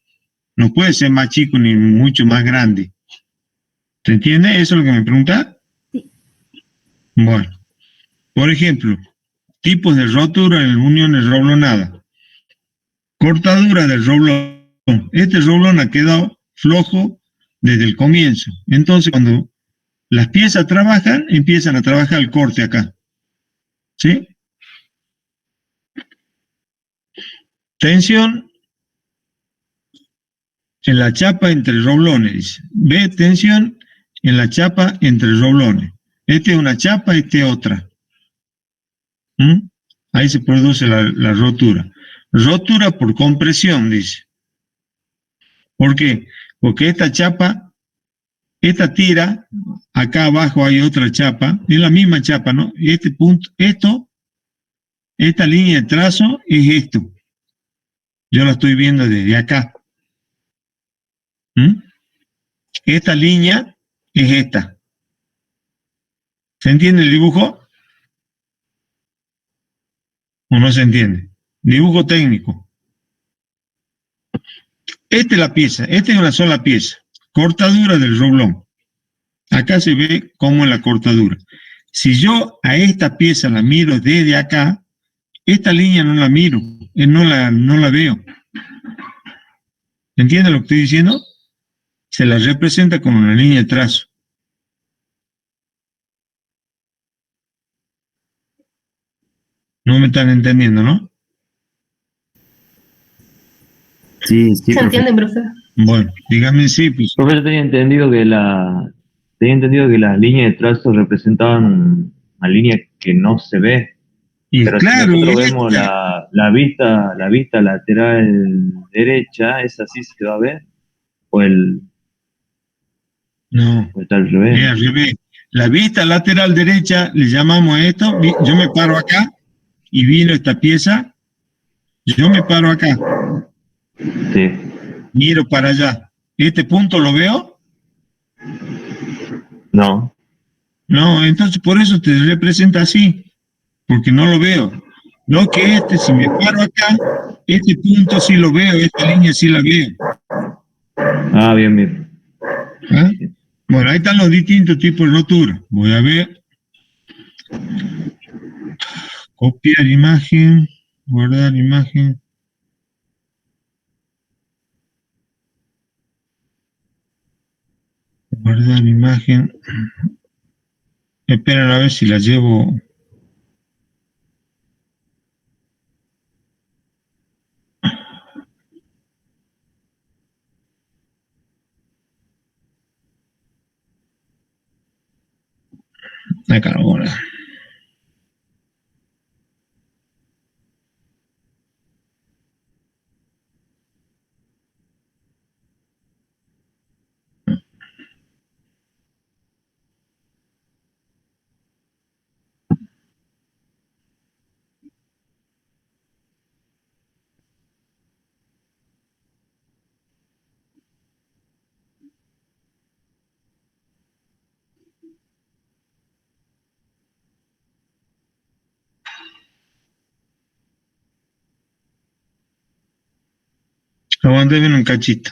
[SPEAKER 1] No puede ser más chico ni mucho más grande. ¿Se entiende? ¿Eso es lo que me pregunta?
[SPEAKER 2] Sí.
[SPEAKER 1] Bueno, por ejemplo, tipos de rotura en uniones roblonadas. Cortadura del roblón. Este roblón ha quedado flojo desde el comienzo. Entonces, cuando las piezas trabajan, empiezan a trabajar el corte acá. ¿Sí? Tensión en la chapa entre roblones. ¿Ve? Tensión en la chapa entre roblones. Esta es una chapa, esta es otra. ¿Mm? Ahí se produce la rotura. Rotura por compresión, dice. ¿Por qué? Porque esta chapa, esta tira, acá abajo hay otra chapa, es la misma chapa, ¿no? Y este punto, esta línea de trazo es esto. Yo la estoy viendo desde acá. ¿Mm? Esta línea es esta. ¿Se entiende el dibujo? ¿O no se entiende? Dibujo técnico. Esta es la pieza, esta es una sola pieza. Cortadura del roblón. Acá se ve cómo es la cortadura. Si yo a esta pieza la miro desde acá, esta línea no la miro, no la veo. ¿Entiende lo que estoy diciendo? Se la representa con una línea de trazo. No me están entendiendo, ¿no?
[SPEAKER 5] Sí,
[SPEAKER 11] ¿Se entiende, profe?
[SPEAKER 1] Bueno, dígame sí, pues.
[SPEAKER 6] Profe, yo tenía entendido que las líneas de trazo representaban una línea que no se ve.
[SPEAKER 1] Y
[SPEAKER 6] Pero
[SPEAKER 1] claro,
[SPEAKER 6] si nosotros vemos la vista lateral derecha, ¿esa sí se va a ver?
[SPEAKER 1] No,
[SPEAKER 6] ¿O está al revés?
[SPEAKER 1] es al revés. La vista lateral derecha le llamamos a esto. Yo me paro acá y vino esta pieza. Yo me paro acá.
[SPEAKER 6] Sí.
[SPEAKER 1] Miro para allá. ¿Este punto lo veo?
[SPEAKER 6] No.
[SPEAKER 1] No, entonces por eso te representa así, porque no lo veo. No que si me paro acá, este punto sí lo veo, esta línea sí la veo.
[SPEAKER 6] Ah, bien, bien.
[SPEAKER 1] ¿Ah? Bueno, ahí están los distintos tipos de rotura. Voy a ver. Copiar imagen, guardar imagen. Guardar imagen. Esperen a ver si la llevo. Acá ahora. Aguánteme un cachito.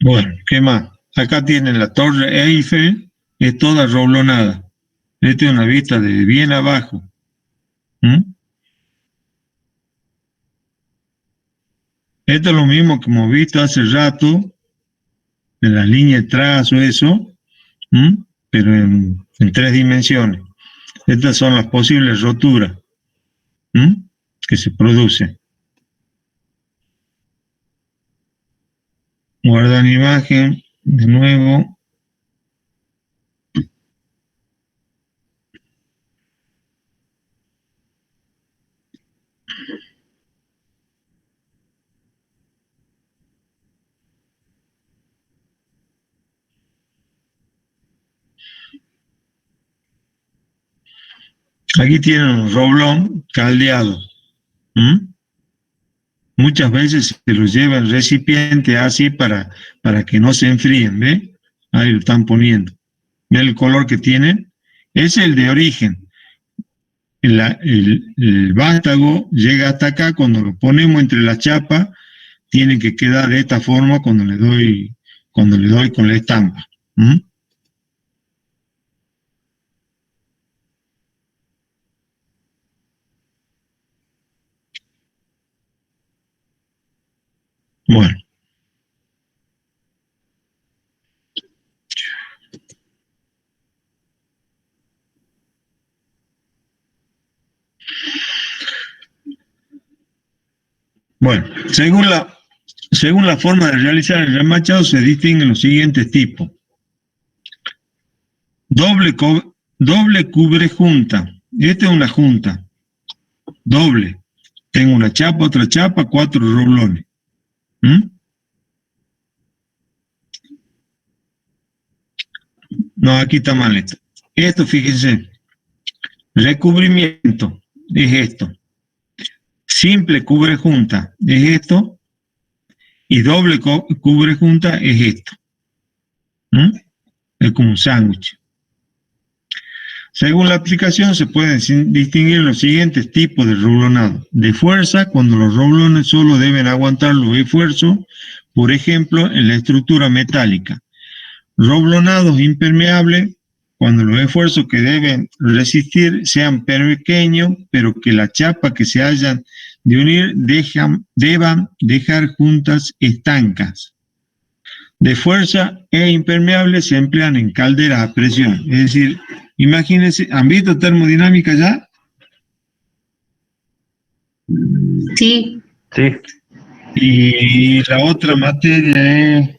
[SPEAKER 1] Bueno, ¿qué más? Acá tienen la Torre Eiffel, es toda roblonada. Esta es una vista de bien abajo. ¿Mm? Esto es lo mismo que hemos visto hace rato, de la línea de trazo, eso, pero en 3 dimensiones. Estas son las posibles roturas que se producen. Guardar imagen, de nuevo. Aquí tienen un roblón caldeado. Muchas veces se los lleva en recipiente así para que no se enfríen, ¿ve? Ahí lo están poniendo. ¿Ve el color que tienen? Es el de origen. El vástago llega hasta acá, cuando lo ponemos entre la chapa, tiene que quedar de esta forma cuando le doy con la estampa. Bueno. Bueno, según la forma de realizar el remachado se distinguen los siguientes tipos. Doble cubre junta. Esta es una junta. Doble. Tengo una chapa, otra chapa, 4 roblones. No, aquí está mal esto. Esto, fíjense. Recubrimiento es esto. Simple cubre junta es esto. Y doble cubre junta es esto. Es como un sándwich. Según la aplicación se pueden distinguir los siguientes tipos de roblonado. De fuerza, cuando los roblones solo deben aguantar los esfuerzos, por ejemplo, en la estructura metálica. Roblonados impermeables, cuando los esfuerzos que deben resistir sean pequeños, pero que la chapa que se hayan de unir deban dejar juntas estancas. De fuerza e impermeables se emplean en calderas a presión. Es decir, imagínense, ¿han visto termodinámica ya?
[SPEAKER 11] Sí.
[SPEAKER 9] Sí.
[SPEAKER 1] Y la otra materia es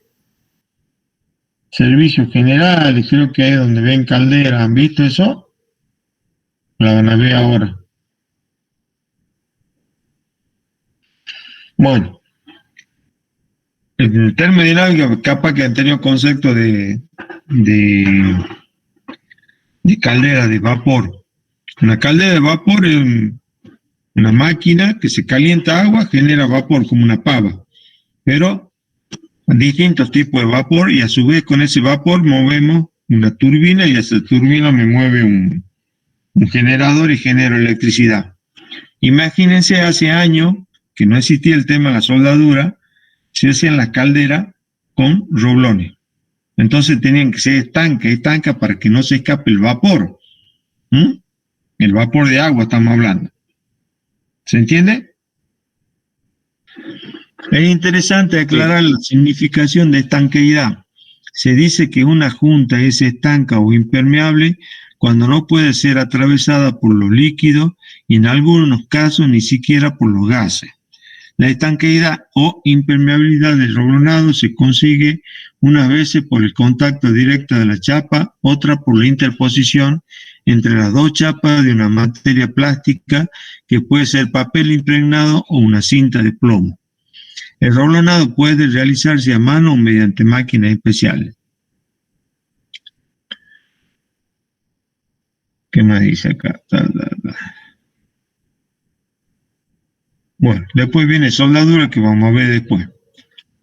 [SPEAKER 1] servicios generales, creo que es donde ven calderas. ¿Han visto eso? La van a ver ahora. Bueno, en termodinámica, capaz que han tenido concepto de caldera de vapor. Una caldera de vapor es una máquina que se calienta agua, genera vapor como una pava, pero distintos tipos de vapor, y a su vez con ese vapor movemos una turbina, y esa turbina me mueve un generador y genera electricidad. Imagínense hace años que no existía el tema de la soldadura, se hacían las calderas con roblones. Entonces tenían que ser estanca para que no se escape el vapor. El vapor de agua estamos hablando. ¿Se entiende? Es interesante aclarar la significación de estanqueidad. Se dice que una junta es estanca o impermeable cuando no puede ser atravesada por los líquidos y en algunos casos ni siquiera por los gases. La estanqueidad o impermeabilidad del roblonado se consigue unas veces por el contacto directo de la chapa, otra por la interposición entre las dos chapas de una materia plástica que puede ser papel impregnado o una cinta de plomo. El roblonado puede realizarse a mano o mediante máquinas especiales. ¿Qué más dice acá? Bueno, después viene soldadura, que vamos a ver después.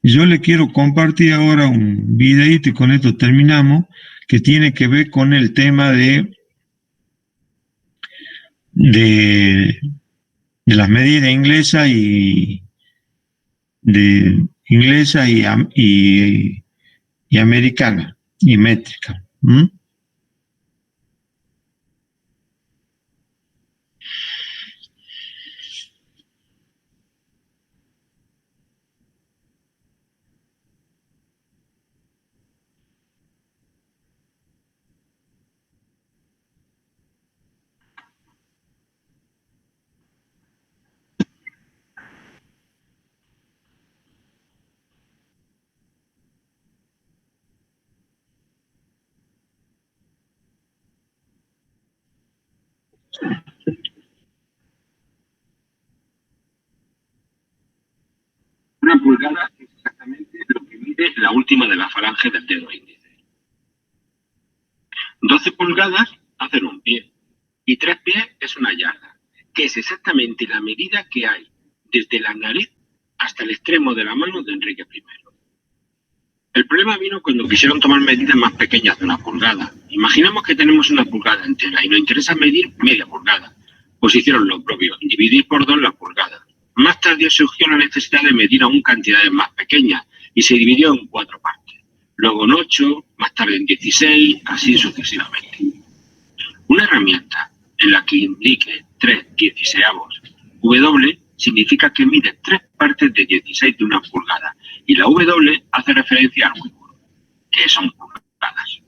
[SPEAKER 1] Yo le quiero compartir ahora un videíto y con esto terminamos, que tiene que ver con el tema de las medidas inglesas y y americana y métrica. ¿Mm?
[SPEAKER 12] Una pulgada es exactamente lo que mide la última de las falanges del dedo índice. 12 pulgadas hacen un pie y 3 pies es una yarda, que es exactamente la medida que hay desde la nariz hasta el extremo de la mano de Enrique I. El problema vino cuando quisieron tomar medidas más pequeñas de una pulgada. Imaginemos que tenemos una pulgada entera y nos interesa medir media pulgada. Pues hicieron lo propio, dividir por 2 la pulgada. Más tarde surgió la necesidad de medir aún cantidades más pequeñas y se dividió en 4 partes. Luego en 8, más tarde en 16, así sucesivamente. Una herramienta en la que indique 3/16 W significa que mide 3 partes de 16 de una pulgada y la W hace referencia al ángulo, que son pulgadas.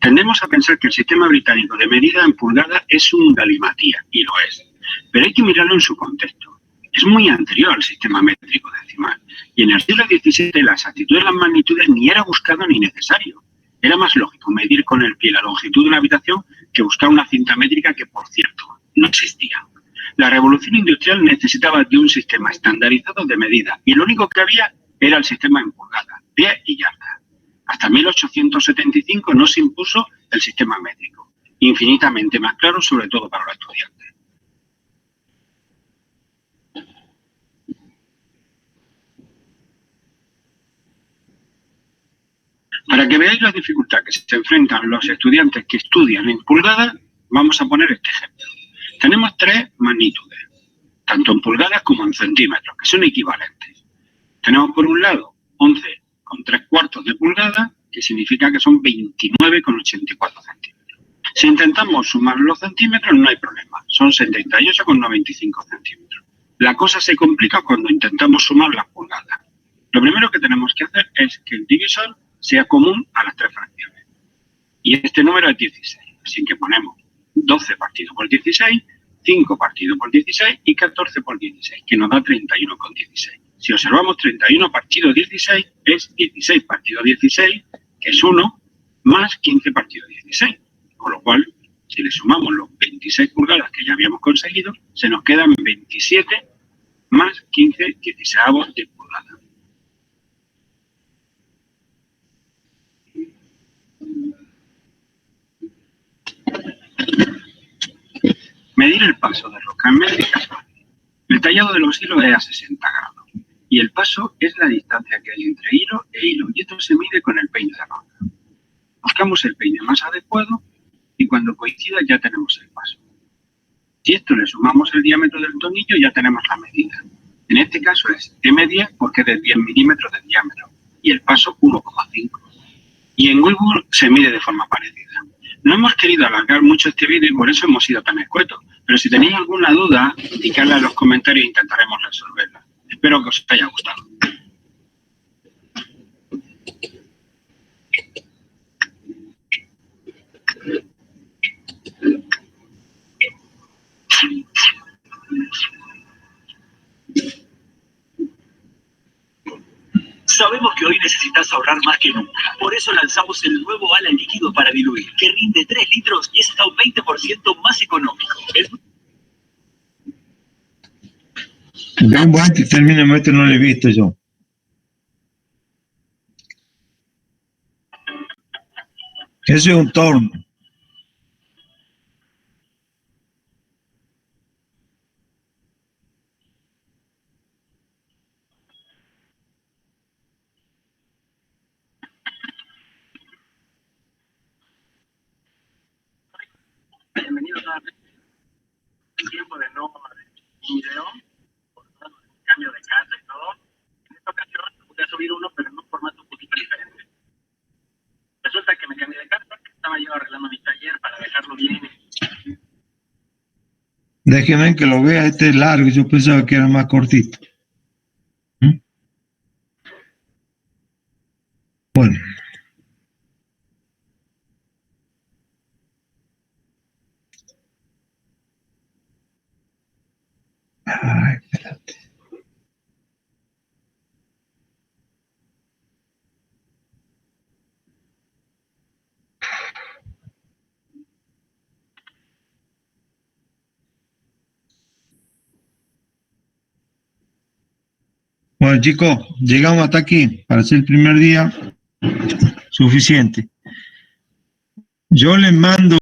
[SPEAKER 12] Tendemos a pensar que el sistema británico de medida en pulgada es un galimatía, y lo es. Pero hay que mirarlo en su contexto. Es muy anterior al sistema métrico decimal. Y en el siglo XVII la exactitud de las magnitudes ni era buscado ni necesario. Era más lógico medir con el pie la longitud de una habitación que buscar una cinta métrica que, por cierto, no existía. La revolución industrial necesitaba de un sistema estandarizado de medida, y lo único que había era el sistema en pulgada, pie y yarda. Hasta 1875 no se impuso el sistema métrico, infinitamente más claro, sobre todo para los estudiantes. Para que veáis la dificultad que se enfrentan los estudiantes que estudian en pulgadas, vamos a poner este ejemplo. Tenemos 3 magnitudes, tanto en pulgadas como en centímetros, que son equivalentes. Tenemos por un lado 11,3 de pulgada, que significa que son 29,84 centímetros. Si intentamos sumar los centímetros no hay problema, son 78,95 centímetros. La cosa se complica cuando intentamos sumar las pulgadas. Lo primero que tenemos que hacer es que el divisor sea común a las 3 fracciones. Y este número es 16, así que ponemos 12 partido por 16, 5 partido por 16 y 14 por 16, que nos da 31,16. Si observamos 31 partido 16 es 16 partido 16, que es 1, más 15 partido 16. Con lo cual, si le sumamos los 26 pulgadas que ya habíamos conseguido, se nos quedan 27 más 15 16avos de pulgada. Medir el paso de rosca en métrica es fácil. El tallado de los hilos es a 60 grados y el paso es la distancia que hay entre hilo e hilo, y esto se mide con el peine de rosca. Buscamos el peine más adecuado y cuando coincida ya tenemos el paso. Si esto le sumamos el diámetro del tornillo ya tenemos la medida. En este caso es M10 porque es de 10 milímetros de diámetro y el paso 1,5. Y en Google se mide de forma parecida. No hemos querido alargar mucho este vídeo y por eso hemos sido tan escuetos. Pero si tenéis alguna duda, indicadla en los comentarios e intentaremos resolverla. Espero que os haya gustado.
[SPEAKER 13] Sabemos que hoy necesitas ahorrar más que nunca. Por eso lanzamos el nuevo ala líquido para diluir, que rinde 3 litros y es hasta un 20% más económico.
[SPEAKER 1] Vamos antes, terminemos, esto no lo he visto yo. Ese es un torno.
[SPEAKER 12] un tiempo de no video, por todo el cambio de casa y todo. En esta ocasión voy a subir uno, pero en un formato un poquito diferente. Resulta que me cambié de casa, que estaba yo arreglando mi taller para dejarlo bien.
[SPEAKER 1] Déjeme que lo vea, este es largo, yo pensaba que era más cortito. Bueno. Ay, espérate. Bueno, chicos, llegamos hasta aquí. Para ser el primer día, suficiente. Yo les mando